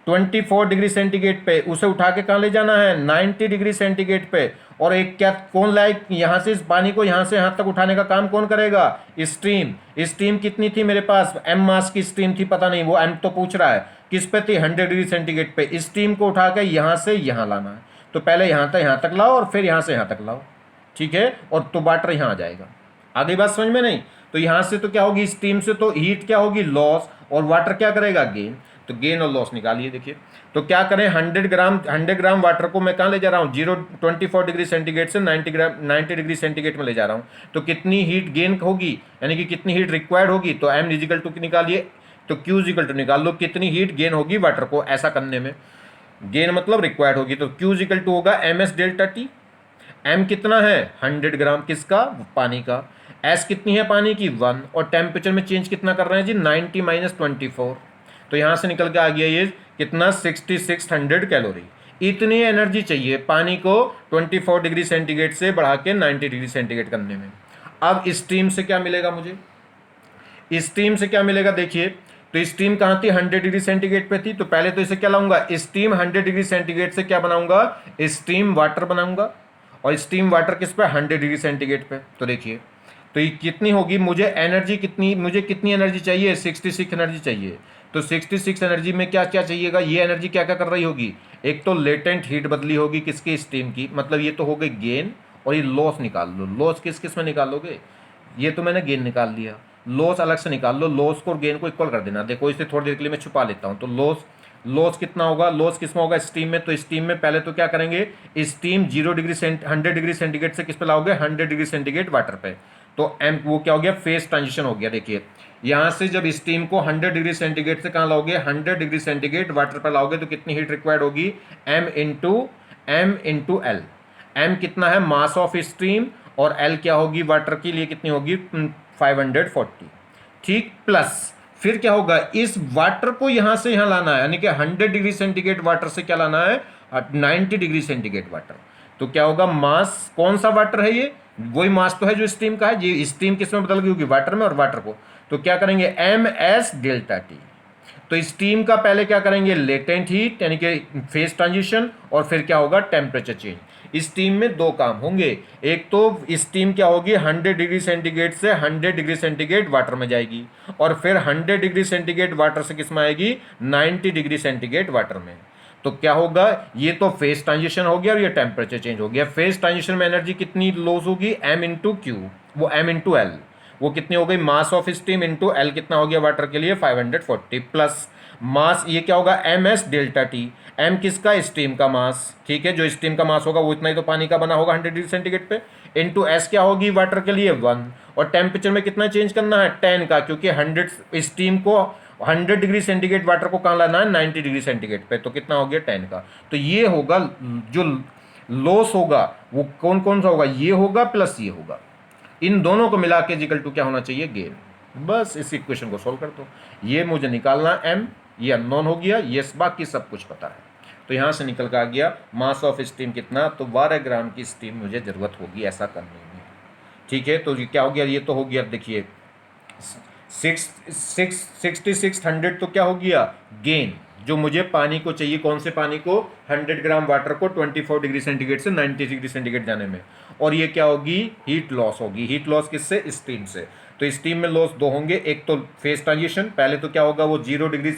24 डिग्री सेंटीग्रेड पे। उसे उठा के कहाँ ले जाना है 90 डिग्री सेंटीग्रेड पे। और एक क्या कौन लाए, यहाँ से इस पानी को यहाँ से यहाँ तक उठाने का काम कौन करेगा, स्टीम। स्टीम कितनी थी मेरे पास, m मास की स्टीम थी, पता नहीं वो m तो पूछ रहा है किस पे थी 100 डिग्री सेंटीग्रेड पे। स्टीम को उठा के यहाँ से यहाँ लाना है, तो पहले यहाँ तक लाओ और फिर यहाँ से यहाँ तक लाओ। ठीक है, और तो वाटर यहाँ आ जाएगा। आगे बात समझ में नहीं, तो यहाँ से तो क्या होगी, स्टीम से तो हीट क्या होगी लॉस, और वाटर क्या करेगा गेन। तो गेन और लॉस निकालिए। देखिए तो क्या करें, 100 ग्राम वाटर को मैं कहाँ ले जा रहा हूँ 24 डिग्री सेंटीग्रेड से 90 डिग्री सेंटीग्रेड में ले जा रहा हूँ। तो कितनी हीट गेन होगी, यानी कि कितनी हीट रिक्वायर्ड होगी, तो m इजिकल टू निकालिए, तो q इजिकल टू निकाल लो, कितनी हीट गेन होगी वाटर को ऐसा करने में, गेन मतलब रिक्वायर्ड होगी। तो q इजिकल टू होगा ms डेल्टा टी। m कितना है 100 ग्राम किसका, पानी का। s कितनी है पानी की 1, और टेम्परेचर में चेंज कितना कर रहे हैं जी 90 माइनस 24। तो यहाँ से निकल के आ गया ये कितना 6600 कैलोरी। इतनी एनर्जी चाहिए पानी को 24 डिग्री सेंटीग्रेड से बढ़ा के 90 डिग्री सेंटीग्रेड करने में। अब स्टीम से क्या मिलेगा मुझे, स्टीम से क्या मिलेगा, देखिए तो स्टीम कहाँ थी 100 डिग्री सेंटीग्रेड पे थी। तो पहले तो इसे क्या लाऊंगा, स्टीम 100 डिग्री सेंटीग्रेड से क्या बनाऊंगा, स्टीम वाटर बनाऊंगा। और स्टीम वाटर किस पे 100 डिग्री सेंटीग्रेड पे। तो देखिए तो ये कितनी होगी, मुझे एनर्जी कितनी, मुझे कितनी एनर्जी चाहिए 66 एनर्जी चाहिए। तो 66 एनर्जी में क्या क्या चाहिएगा, ये एनर्जी क्या क्या कर रही होगी, एक तो लेटेंट हीट बदली होगी किसकी, स्टीम की, मतलब ये तो हो गई गेन। और ये लॉस निकाल लो, लॉस किस किस में निकालोगे, ये तो मैंने गेन निकाल लिया, लॉस अलग से निकाल लो, लॉस को और गेन को इक्वल कर देना। देखो इसे थोड़ी देर के लिए मैं छुपा लेता हूँ। तो लॉस कितना होगा, लॉस किस में होगा, स्टीम में। तो स्टीम में पहले तो क्या करेंगे, स्टीम 100 डिग्री सेंटीग्रेड से किस पे लाओगे 100 डिग्री सेंटीग्रेड वाटर पे। तो एम वो क्या हो गया, फेज ट्रांजिशन हो गया। देखिए यहाँ से जब स्टीम को 100 डिग्री सेंटीग्रेड से कहाँ लाओगे 100 डिग्री सेंटीग्रेड वाटर पर लाओगे, तो कितनी हीट रिक्वायर्ड होगी m इंटू एल। m कितना है मास ऑफ स्टीम, और l क्या होगी वाटर के लिए कितनी होगी 540, ठीक। प्लस फिर क्या होगा, इस वाटर को यहां से यहां लाना है, यानी कि 100 डिग्री सेंटीग्रेड वाटर से क्या लाना है 90 डिग्री सेंटीग्रेड वाटर। तो क्या होगा मास, कौन सा वाटर है ये, वही मास तो है जो स्टीम का है, ये स्टीम किस में बदल गई होगी वाटर में, और वाटर को तो क्या करेंगे ms डेल्टा टी। तो स्टीम का पहले क्या करेंगे लेटेंट हीट यानी कि फेज ट्रांजिशन, और फिर क्या होगा टेम्परेचर चेंज। स्टीम में दो काम होंगे, एक तो स्टीम क्या होगी 100 डिग्री सेंटीग्रेड से 100 डिग्री सेंटीग्रेड वाटर में जाएगी, और फिर 100 डिग्री सेंटीग्रेड वाटर से किस में आएगी 90 डिग्री सेंटीग्रेड वाटर में। तो क्या होगा, ये तो फेज ट्रांजिशन हो गया और ये टेम्परेचर चेंज हो गया। फेज ट्रांजिशन में एनर्जी कितनी लॉस होगी m इंटू क्यू, वो m इंटू एल, वो कितनी हो गई मास ऑफ स्टीम इंटू एल कितना हो गया वाटर के लिए 540, प्लस मास ये क्या होगा ms डेल्टा टी, m किसका स्टीम का मास, ठीक है, जो स्टीम का मास होगा वो इतना ही तो पानी का बना होगा 100 डिग्री सेंटीग्रेड पे, इंटू s क्या होगी वाटर के लिए 1, और टेम्परेचर में कितना चेंज करना है 10 का, क्योंकि 100 स्टीम को 100 डिग्री सेंटीग्रेड वाटर को कहाँ लाना है 90 डिग्री सेंटीग्रेड पे, तो कितना हो गया 10 का। तो ये होगा जो लॉस होगा वो कौन कौन सा होगा, ये होगा प्लस ये होगा, इन दोनों को मिला के इक्वल टू क्या होना चाहिए गेन। बस इस इक्वेशन को सोल्व कर दो, ये मुझे निकालना m, ये अननोन हो गया, ये बाकी सब कुछ पता है। तो यहाँ से निकल कर आ गया मास ऑफ स्टीम कितना, तो 12 ग्राम की स्टीम मुझे ज़रूरत होगी ऐसा करने में, ठीक है। तो ये क्या हो गया, ये तो हो गया देखिए 6600 तो क्या हो गया गेन, जो मुझे पानी को चाहिए, कौन से पानी को 100 ग्राम वाटर को 24 डिग्री सेंटीग्रेड से 90 डिग्री सेंटीग्रेड जाने में, और ये क्या होगी हीट लॉस होगी। हीट लॉस किससे, स्टीम से। तो स्टीम में लॉस दो होंगे, एक तो फेज ट्रांजिशन, पहले तो क्या होगा वो 100 डिग्री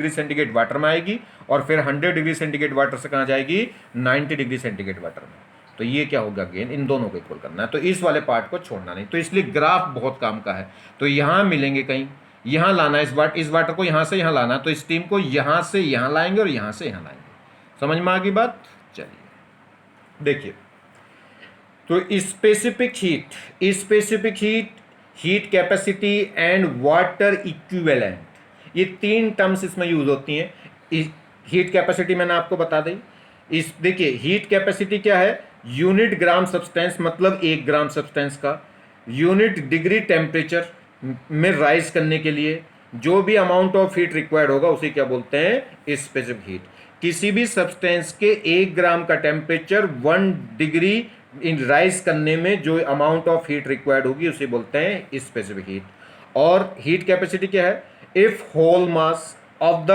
सेंटीग्रेड वाटर में आएगी, और फिर 100 डिग्री सेंटीग्रेड वाटर से कहाँ जाएगी 90 डिग्री सेंटीग्रेड वाटर में। तो ये क्या होगा गेन, इन दोनों को इक्वल करना है, तो इस वाले पार्ट को छोड़ना नहीं। तो इसलिए ग्राफ बहुत काम का है। तो यहाँ मिलेंगे कहीं, यहाँ लाना इस वाटर को यहाँ से यहाँ लाना, तो स्टीम को यहाँ से यहाँ लाएंगे और यहाँ से यहाँ लाएंगे। समझ में आ गई बात। चलिए देखिए, तो specific heat, heat capacity and water equivalent, ये तीन टर्म्स इसमें यूज होती हैं। हीट कैपेसिटी मैंने आपको बता दी। इस देखिए हीट कैपेसिटी क्या है, यूनिट ग्राम सब्सटेंस मतलब 1 ग्राम सब्सटेंस का, यूनिट डिग्री टेम्परेचर में राइज करने के लिए जो भी अमाउंट ऑफ हीट रिक्वायर्ड होगा उसे क्या बोलते हैं स्पेसिफिक हीट। किसी भी सब्सटेंस के 1 ग्राम का टेम्परेचर 1 डिग्री इन राइज करने में जो अमाउंट ऑफ हीट रिक्वायर्ड होगी उसे बोलते हैं स्पेसिफिक हीट। और हीट कैपेसिटी क्या है, if whole mass of the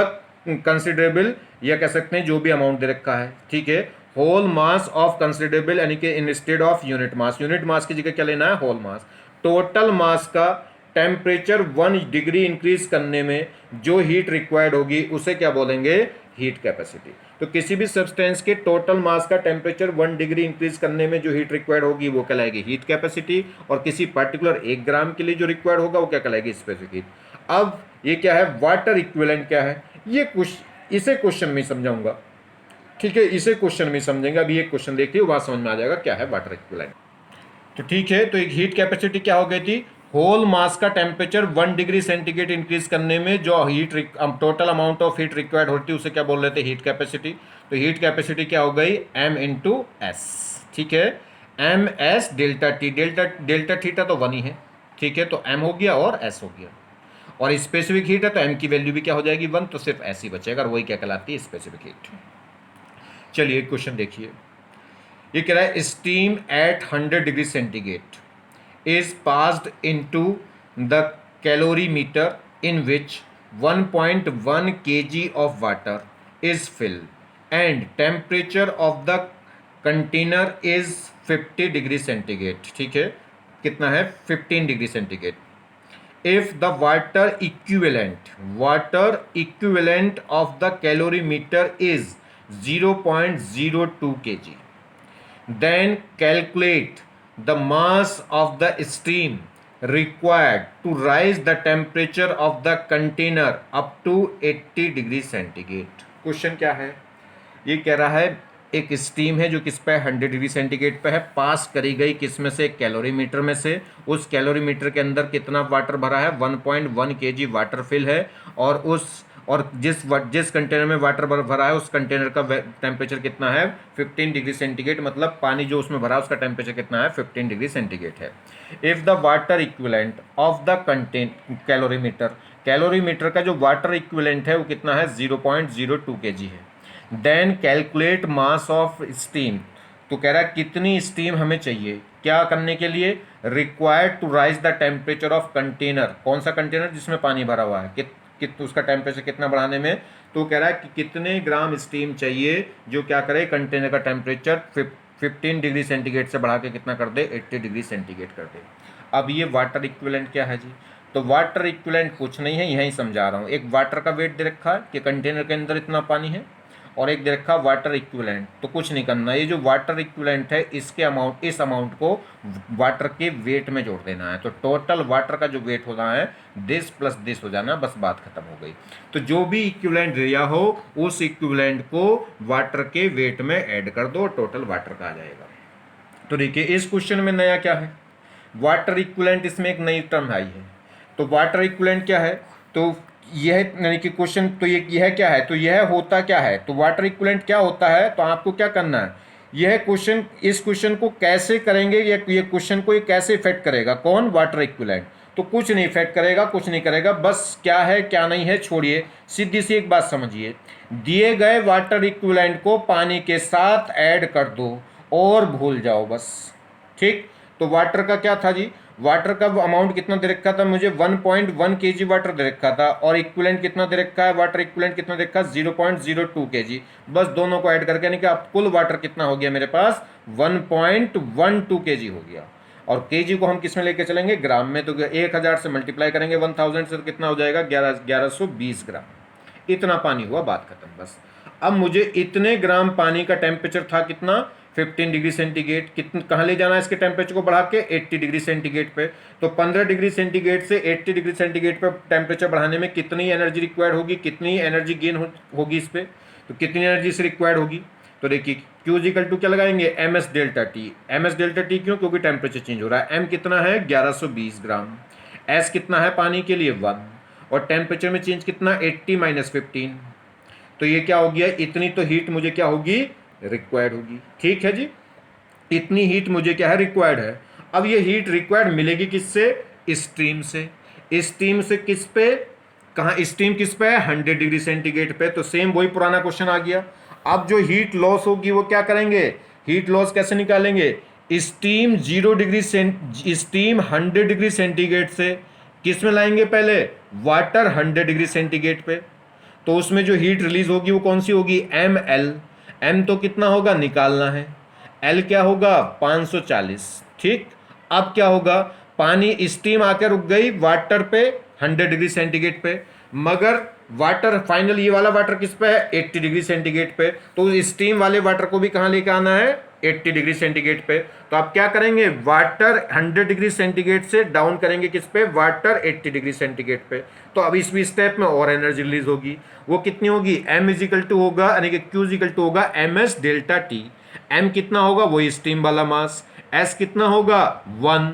considerable, या कह सकते हैं जो भी अमाउंट दे रखा है, ठीक है, होल मास ऑफ कंसिडरेबल यानी कि इंस्टेड ऑफ यूनिट मास की जगह क्या लेना है होल मास। टोटल मास का टेम्परेचर 1 डिग्री इंक्रीज करने में जो हीट रिक्वायर्ड होगी उसे क्या बोलेंगे हीट कैपेसिटी। तो किसी भी सब्सटेंस के टोटल मास का टेम्परेचर 1 डिग्री इंक्रीज करने में जो हीट रिक्वायर्ड होगी वो कहलाएगी हीट कैपेसिटी, और किसी पर्टिकुलर 1 ग्राम के लिए जो रिक्वायर्ड होगा वो क्या कहलाएगी स्पेसिफिक हीट। अब ये क्या है वाटर इक्विवेलेंट क्या है, ये कुछ इसे क्वेश्चन में समझाऊंगा, ठीक है, इसे क्वेश्चन में समझेंगे। अभी एक क्वेश्चन देखिए बात समझ में आ जाएगा क्या है वाटर इक्विवेलेंट। तो ठीक है, तो एक हीट कैपेसिटी क्या हो गई थी, होल मास का टेम्परेचर 1 डिग्री सेंटीग्रेड इंक्रीज करने में जो heat total amount of heat required होती है उसे क्या बोल रहे थे हीट कैपेसिटी। तो हीट कैपेसिटी क्या हो गई m इंटू एस, ठीक है, M S delta T, delta theta तो 1 ही है, ठीक है, तो m हो गया और s हो गया, और स्पेसिफिक हीट है तो m की वैल्यू भी क्या हो जाएगी 1, तो सिर्फ s ही बचेगा, और वही क्या कहलाती है स्पेसिफिक हीट। चलिए एक क्वेश्चन देखिए, ये कह रहा है steam eight 100 degree centigrade is passed into the calorimeter in which 1.1 kg of water is filled and temperature of the container is 50 degree centigrade, ठीक है, कितना है 15 degree centigrade. if the water equivalent of the calorimeter is 0.02 kg, then calculate the mass of the steam required to raise the temperature of the container up to 80 degree centigrade. Question क्या है, ये कह रहा है एक steam है जो किस पे 100 डिग्री सेंटीग्रेड पे है, पास करी गई किस में से कैलोरीमीटर में से, उस कैलोरीमीटर के अंदर कितना वाटर भरा है 1.1 kg वाटर फिल है, और और जिस कंटेनर में वाटर भरा है उस कंटेनर का टेम्परेचर कितना है 15 डिग्री सेंटीग्रेड, मतलब पानी जो उसमें भरा है उसका टेम्परेचर कितना है 15 डिग्री सेंटीग्रेड है। If the water equivalent of the contain calorimeter का जो वाटर इक्विवेलेंट है वो कितना है 0.02 kg है। Then calculate mass of steam, तो कह रहा है कितनी स्टीम हमें चाहिए क्या करने के लिए, required to raise the temperature of container, कौन सा कंटेनर जिसमें पानी भरा हुआ है, उसका टेम्परेचर कितना बढ़ाने में, तो कह रहा है कि कितने ग्राम स्टीम चाहिए जो क्या करे कंटेनर का टेम्परेचर 15 डिग्री सेंटीग्रेड से बढ़ा के कितना कर दे 80 डिग्री सेंटीग्रेड कर दे। अब ये वाटर इक्विवेलेंट क्या है जी, तो वाटर इक्विवेलेंट कुछ नहीं है, यहीं समझा रहा हूँ। एक वाटर का वेट दे रखा है कि कंटेनर के अंदर इतना पानी है, और एक दे रखा वाटर इक्विवेलेंट, तो कुछ नहीं करना, ये जो वाटर इक्विवेलेंट है इसके अमाउंट, इस अमाउंट को वाटर के वेट में जोड़ देना है। तो टोटल वाटर का जो वेट होना है दिस प्लस दिस हो जाना, बस बात खत्म हो गई। तो जो भी इक्विवेलेंट दिया हो उस इक्विवेलेंट को वाटर के वेट में ऐड कर दो, टोटल वाटर का आ जाएगा। तो देखिए इस क्वेश्चन में नया क्या है, वाटर इक्विवेलेंट, इसमें एक नई टर्म आई है। तो वाटर इक्विवेलेंट क्या है, तो यह यानी कि क्वेश्चन, तो यह क्या है, तो यह होता क्या है, तो वाटर इक्विवेलेंट क्या होता है, तो आपको क्या करना है, यह क्वेश्चन, इस क्वेश्चन को कैसे करेंगे, ये क्वेश्चन को ये कैसे इफेक्ट करेगा, कौन, वाटर इक्विवेलेंट। तो कुछ नहीं इफेक्ट करेगा, कुछ नहीं करेगा, बस क्या है क्या नहीं है छोड़िए, सीधी सी एक बात समझिए, दिए गए वाटर इक्विवेलेंट को पानी के साथ ऐड कर दो और भूल जाओ बस, ठीक। तो वाटर का क्या था जी, वाटर का अमाउंट कितना दे रखा था मुझे 1.1 kg वाटर दे रखा था, और इक्विवेलेंट कितना दे रखा है, वाटर इक्विवेलेंट कितना दे रखा है 0.02 kg, बस दोनों को ऐड करके यानी कि अब कुल वाटर कितना हो गया मेरे पास 1.12 kg हो गया। और kg को हम किस में लेके चलेंगे, ग्राम में, तो 1000 से मल्टीप्लाई करेंगे 1000 से, तो कितना हो जाएगा 1120 ग्राम, इतना पानी हुआ, बात खत्म बस। अब मुझे इतने ग्राम पानी का टेम्परेचर था कितना 15 डिग्री सेंटीग्रेड, कितना कहाँ ले जाना है इसके टेम्परेचर को बढ़ा के 80 डिग्री सेंटीग्रेड पे। तो 15 डिग्री सेंटीग्रेड से 80 डिग्री सेंटीग्रेड पे टेम्परेचर बढ़ाने में कितनी एनर्जी रिक्वायर्ड होगी, कितनी एनर्जी गेन होगी इस पर, तो कितनी एनर्जी से रिक्वायर्ड होगी, तो देखिए Q इक्वल टू क्या लगाएंगे MS delta T, MS delta T क्यों, क्योंकि टेम्परेचर चेंज हो रहा है। M कितना है 1120 ग्राम, S कितना है पानी के लिए 1, और टेम्परेचर में चेंज कितना 80 - 15, तो ये क्या हो गया, इतनी तो हीट मुझे क्या होगी रिक्वायर्ड होगी, ठीक है जी, इतनी हीट मुझे क्या है रिक्वायर्ड है। अब ये हीट रिक्वायर्ड मिलेगी किससे, स्टीम से, स्टीम से किस पे, कहाँ स्टीम किस पे है 100 डिग्री सेंटीग्रेड पे, तो सेम वही पुराना क्वेश्चन आ गया। अब जो हीट लॉस होगी वो क्या करेंगे, हीट लॉस कैसे निकालेंगे, steam 0 degree steam 100 degree centigrade से किस में लाएंगे, पहले वाटर 100 डिग्री सेंटीग्रेड पे, तो उसमें जो हीट रिलीज होगी वो कौन सी होगी ml, m तो कितना होगा निकालना है, l क्या होगा 540, ठीक। अब क्या होगा, पानी स्टीम आकर रुक गई वाटर पे 100 डिग्री सेंटीग्रेड पे, मगर वाटर फाइनल ये वाला वाटर किस पे है 80 डिग्री सेंटीग्रेड पे, तो स्टीम वाले वाटर को भी कहाँ लेकर आना है 80 डिग्री सेंटीग्रेड पे। तो आप क्या करेंगे, वाटर 100 डिग्री सेंटीग्रेड से डाउन करेंगे किस पे, वाटर 80 डिग्री सेंटीग्रेड पे। तो अब इस स्टेप में और एनर्जी रिलीज होगी, वो कितनी होगी, M इजिकल टू होगा यानी कि Q इजिकल टू होगा MS डेल्टा टी, M कितना होगा वही स्टीम वाला मास, S कितना होगा 1,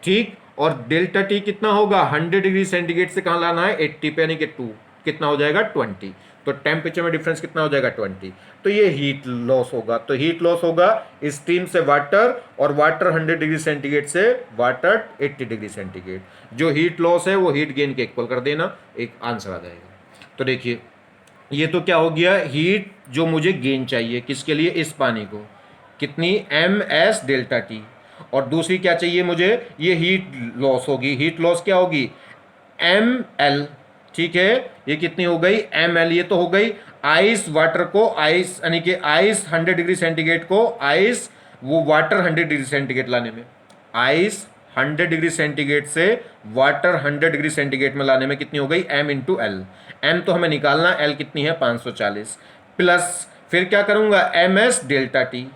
ठीक, और डेल्टा टी कितना होगा 100 डिग्री सेंटीग्रेड से कहाँ लाना है 80 पे यानी कि 2, कितना हो जाएगा 20, तो टेम्परेचर में डिफरेंस कितना हो जाएगा 20, तो ये हीट लॉस होगा। तो हीट लॉस होगा स्टीम से वाटर, और वाटर 100 डिग्री सेंटीग्रेड से वाटर 80 डिग्री सेंटीग्रेड, जो हीट लॉस है वो हीट गेन के इक्वल कर देना, एक आंसर आ जाएगा। तो देखिए ये तो क्या हो गया, हीट जो मुझे गेन चाहिए किसके लिए, इस पानी को, कितनी MS डेल्टा टी, और दूसरी क्या चाहिए मुझे, ये हीट लॉस होगी, हीट लॉस क्या होगी ML, ठीक है, ये कितनी हो गई ML, ये तो हो गई आइस वाटर को, आइस यानी कि आइस 100 डिग्री सेंटीग्रेड को, आइस वो वाटर 100 डिग्री सेंटीग्रेड लाने में, आइस 100 डिग्री सेंटीग्रेड से वाटर 100 डिग्री सेंटीग्रेड में लाने में कितनी हो गई M × L, M तो हमें निकालना, L कितनी है 540, प्लस फिर क्या करूंगा MS delta T,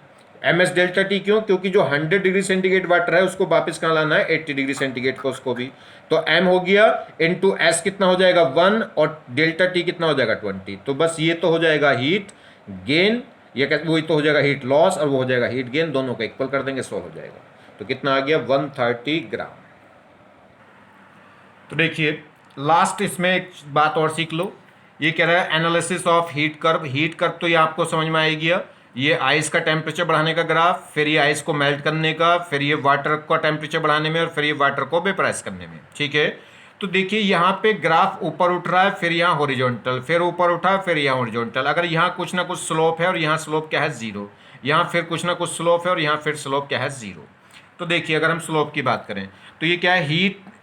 MS delta T क्यों, क्योंकि जो 100 डिग्री सेंटीग्रेड वाटर है उसको वापस कहाँ लाना है 80 डिग्री सेंटीग्रेड को, उसको भी, तो M हो गया इंटू S कितना हो जाएगा 1, और डेल्टा टी कितना हो जाएगा 20, तो बस ये तो हो जाएगा हीट गेन, ये वही तो हो जाएगा हीट लॉस, और वो हो जाएगा हीट गेन, दोनों को इक्वल कर देंगे 100 हो जाएगा, तो कितना आ गया 130 ग्राम। तो देखिए लास्ट इसमें एक बात और सीख लो ये कह रहा है analysis of heat curve. Heat curve तो ये आपको समझ में आएगी। ये आइस का टेम्परेचर बढ़ाने का ग्राफ, फिर ये आइस को मेल्ट करने का, फिर ये वाटर का टेम्परेचर बढ़ाने में, और फिर ये वाटर को वेपराइज करने में। ठीक है, तो देखिए यहाँ पे ग्राफ ऊपर उठ रहा है, फिर यहाँ हॉरिजॉन्टल, फिर ऊपर उठा, फिर यहाँ हॉरिजॉन्टल। अगर यहाँ कुछ ना कुछ स्लोप है और यहाँ स्लोप क्या है, जीरो, यहाँ फिर कुछ ना कुछ स्लोप है और यहाँ फिर स्लोप क्या है, जीरो। तो देखिए अगर हम स्लोप की बात करें तो ये क्या है,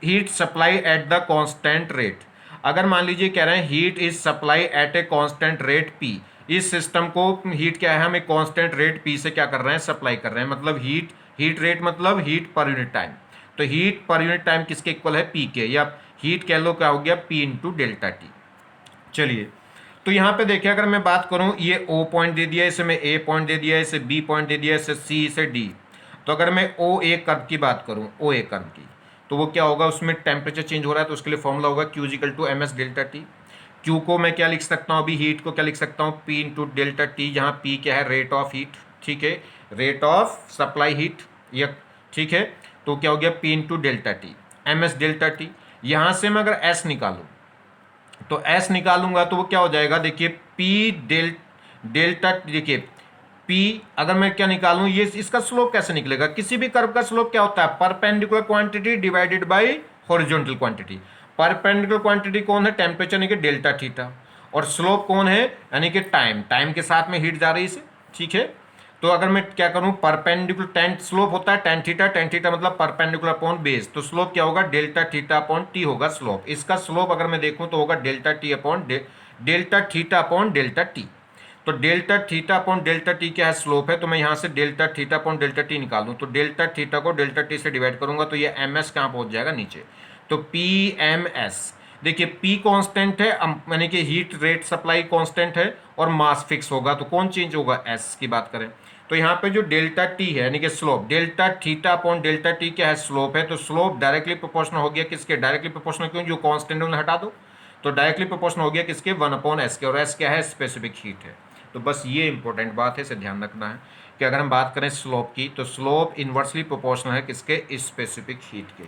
heat supply at the constant rate. अगर मान लीजिए कह रहे हैं heat is supply at a constant rate P, इस सिस्टम को हीट क्या है, हम एक कांस्टेंट रेट पी से क्या कर रहे हैं, सप्लाई कर रहे हैं। मतलब हीट रेट मतलब हीट पर यूनिट टाइम। तो हीट पर यूनिट टाइम किसके इक्वल है, पी के, या हीट कह लो क्या हो गया, पी इंटू डेल्टा टी। चलिए तो यहाँ पे देखिए अगर मैं बात करूँ, ये ओ पॉइंट दे दिया, इसे मैं ए पॉइंट दे दिया, इसे बी पॉइंट दे दिया, इसे सी, इसे डी। तो अगर मैं ओ ए कर्व की बात करूँ, ओ ए कर्व की, तो वो क्या होगा, उसमें टेम्परेचर चेंज हो रहा है, तो उसके लिए फॉर्मूला होगा Q equal to M S delta T. Q को मैं क्या लिख सकता हूँ, अभी हीट को क्या लिख सकता हूँ, पी इंटू डेल्टा टी, जहाँ पी क्या है, रेट ऑफ हीट। ठीक है, रेट ऑफ सप्लाई हीट, ये ठीक है। तो क्या हो गया, P into delta T, M S delta T. यहाँ से मैं अगर एस निकालूँ तो एस निकालूंगा तो वो क्या हो जाएगा, देखिए पी डेल्टा, देखिए पी अगर मैं क्या निकालूं, ये इसका स्लोप कैसे निकलेगा, किसी भी कर्व का स्लोप क्या होता है, perpendicular quantity divided by horizontal quantity. Perpendicular quantity कौन है, टेम्परेचर यानी कि डेल्टा थीटा, और स्लोप कौन है, यानी कि टाइम के साथ में हीट जा रही है इसे। ठीक है, तो अगर मैं क्या करूं, परपेंडिकुलर टेन स्लोप होता है टेन थीटा मतलब परपेंडिकुलर अपॉन बेस, तो स्लोप क्या होगा, डेल्टा थीटा अपॉन टी होगा स्लोप। इसका स्लोप अगर मैं देखूं तो होगा delta T upon delta theta upon delta T. तो delta theta upon delta T क्या है, स्लोप है, तो मैं यहां से delta theta upon delta T निकाल दूं, तो डेल्टा थीटा को डेल्टा टी से डिवाइड करूंगा तो ये एम एस कहां पहुंच जाएगा, नीचे। तो पी एम एस, देखिए P कांस्टेंट है, यानी कि हीट रेट सप्लाई कांस्टेंट है, और मास फिक्स होगा, तो कौन चेंज होगा, S की बात करें तो यहाँ पे जो डेल्टा टी है यानी कि slope, delta theta upon delta T क्या है, स्लोप है, तो स्लोप डायरेक्टली प्रोपोर्शनल हो गया किसके, डायरेक्टली प्रोपोर्शनल क्यों, जो कांस्टेंट है उन्हें हटा दो, तो डायरेक्टली प्रोपोर्शनल हो गया किसके, 1/s के, और S क्या है, स्पेसिफिक हीट है। तो बस ये इंपॉर्टेंट बात है, इसे ध्यान रखना है कि अगर हम बात करें स्लोप की, तो स्लोप इन्वर्सली प्रोपोर्शनल है किसके, स्पेसिफिक हीट के।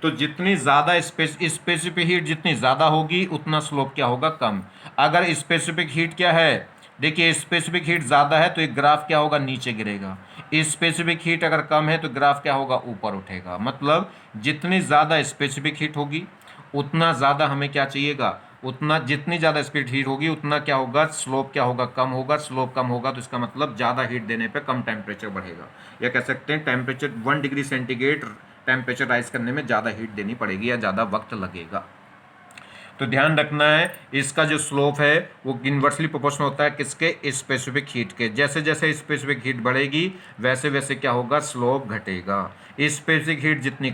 तो जितनी ज़्यादा स्पेसिफिक हीट जितनी ज़्यादा होगी उतना स्लोप क्या होगा, कम। अगर स्पेसिफिक हीट क्या है, देखिए स्पेसिफिक हीट ज़्यादा है तो एक ग्राफ क्या होगा, नीचे गिरेगा। स्पेसिफिक हीट अगर कम है तो ग्राफ क्या होगा, ऊपर उठेगा। मतलब जितनी ज़्यादा स्पेसिफिक हीट होगी उतना ज़्यादा हमें क्या चाहिएगा, उतना जितनी ज़्यादा स्पीड हीट होगी उतना क्या होगा, स्लोप क्या होगा, कम होगा। स्लोप कम होगा तो इसका मतलब ज़्यादा हीट देने पे कम टेम्परेचर बढ़ेगा, या कह सकते हैं temperature 1 degree centigrade temperature rise करने में ज़्यादा हीट देनी पड़ेगी या ज़्यादा वक्त लगेगा। तो ध्यान रखना है इसका जो स्लोप है वो इन्वर्सली प्रोपोर्शनल होता है किसके, स्पेसिफिक हीट के। जैसे जैसे स्पेसिफिक हीट बढ़ेगी वैसे वैसे क्या होगा, स्लोप घटेगा। स्पेसिफिक हीट जितनी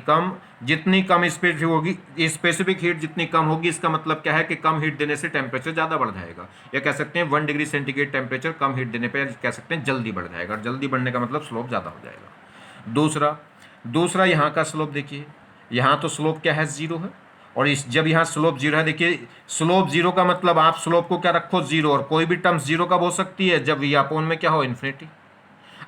कम स्पेसिफिक होगी, स्पेसिफिक हीट जितनी कम होगी, इसका मतलब क्या है कि कम हीट देने से टेम्परेचर ज़्यादा बढ़ जाएगा, या कह सकते हैं 1 डिग्री सेंटीग्रेड टेम्परेचर कम हीट देने पर कह सकते हैं जल्दी बढ़ जाएगा, और जल्दी बढ़ने का मतलब स्लोप ज़्यादा हो जाएगा। दूसरा यहाँ का स्लोप देखिए, यहाँ तो स्लोप क्या है, जीरो है, और इस जब यहाँ स्लोप जीरो है, देखिए स्लोप जीरो का मतलब आप स्लोप को क्या रखो, जीरो, और कोई भी टर्म्स जीरो कब हो सकती है, जब ये अपोन में क्या हो, इन्फिनिटी।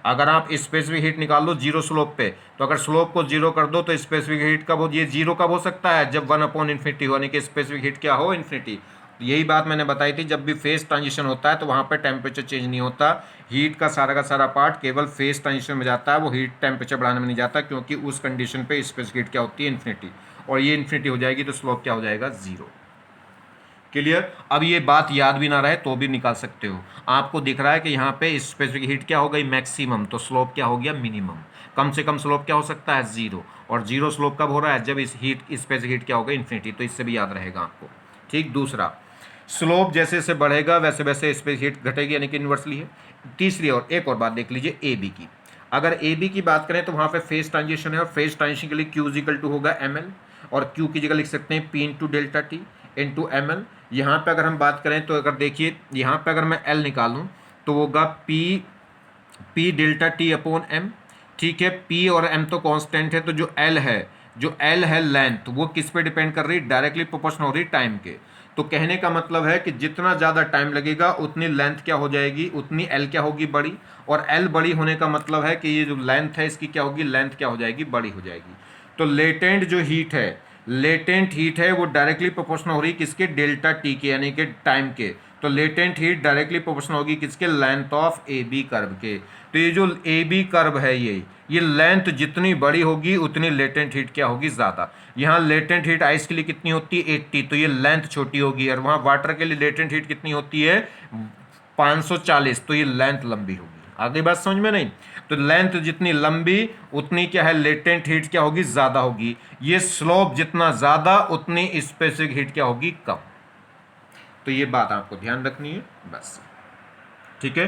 अगर आप स्पेसिफिक हीट निकाल लो जीरो स्लोप पे, तो अगर स्लोप को जीरो कर दो तो स्पेसिफिक हीट कब हो, ये जीरो कब हो सकता है, जब 1/इन्फिनिटी हो, यानी कि स्पेसिफिक हीट क्या हो, इन्फिनिटी। यही बात मैंने बताई थी, जब भी फेज ट्रांजिशन होता है तो वहाँ पे टेम्परेचर चेंज नहीं होता, हीट का सारा पार्ट केवल फेज ट्रांजिशन में जाता है, वो हीट टेम्परेचर बढ़ाने में नहीं जाता, क्योंकि उस कंडीशन पे स्पेसिफिक हीट क्या होती है, इन्फिनिटी, और ये इन्फिनिटी हो जाएगी तो स्लोप क्या हो जाएगा, जीरो। क्लियर। अब ये बात याद भी ना रहे तो भी निकाल सकते हो। आपको दिख रहा है कि यहाँ पे स्पेसिफिक हीट क्या हो गई, मैक्सिमम, तो स्लोप क्या हो गया, मिनिमम। कम से कम स्लोप क्या हो सकता है, जीरो, और जीरो स्लोप कब हो रहा है, जब इस स्पेसिफिक हीट क्या होगा, इन्फिनिटी। तो इससे भी याद रहेगा आपको। ठीक। दूसरा, स्लोप जैसे जैसे बढ़ेगा वैसे वैसे स्पेसिफिक हीट घटेगी, यानी कि इन्वर्सली है। तीसरी और एक और बात देख लीजिए, ए बी की। अगर ए बी की बात करें तो वहाँ पे फेज ट्रांजिशन है, और फेज ट्रांजिशन के लिए क्यू इक्वल टू होगा एम एल, और क्यू की जगह लिख सकते हैं P into delta T into M L. यहाँ पर अगर हम बात करें तो अगर देखिए यहाँ पर अगर मैं एल निकालूँ तो होगा P delta T upon M. ठीक है, पी और एम तो कांस्टेंट है, तो जो एल है लेंथ, वो किस पे डिपेंड कर रही है, डायरेक्टली प्रोपोर्शनल हो रही टाइम के। तो कहने का मतलब है कि जितना ज़्यादा टाइम लगेगा उतनी लेंथ क्या हो जाएगी, उतनी एल क्या होगी, बड़ी। और एल बड़ी होने का मतलब है कि ये जो लेंथ है इसकी क्या होगी, लेंथ क्या हो जाएगी, बड़ी हो जाएगी। तो लेटेंट जो हीट है, लेटेंट हीट है वो डायरेक्टली प्रोपोर्शनल हो रही किसके, डेल्टा टी के, यानी कि टाइम के। तो लेटेंट हीट डायरेक्टली प्रोपोर्शनल होगी किसके, length of A B curve के। तो ये जो ए बी कर्व है ये लेंथ जितनी बड़ी होगी उतनी लेटेंट हीट क्या होगी, ज़्यादा। यहाँ लेटेंट हीट आइस के लिए कितनी होती है, 80, तो ये लेंथ छोटी होगी। और वहाँ वाटर के लिए लेटेंट हीट कितनी होती है, 540, तो ये लेंथ लंबी होगी। आगे बात समझ में नहीं। तो लेंथ जितनी लंबी उतनी क्या है, लेटेंट हीट क्या होगी, ज़्यादा होगी। ये स्लोप जितना ज़्यादा उतनी स्पेसिफिक हीट क्या होगी, कम। तो ये बात आपको ध्यान रखनी है बस, ठीक है।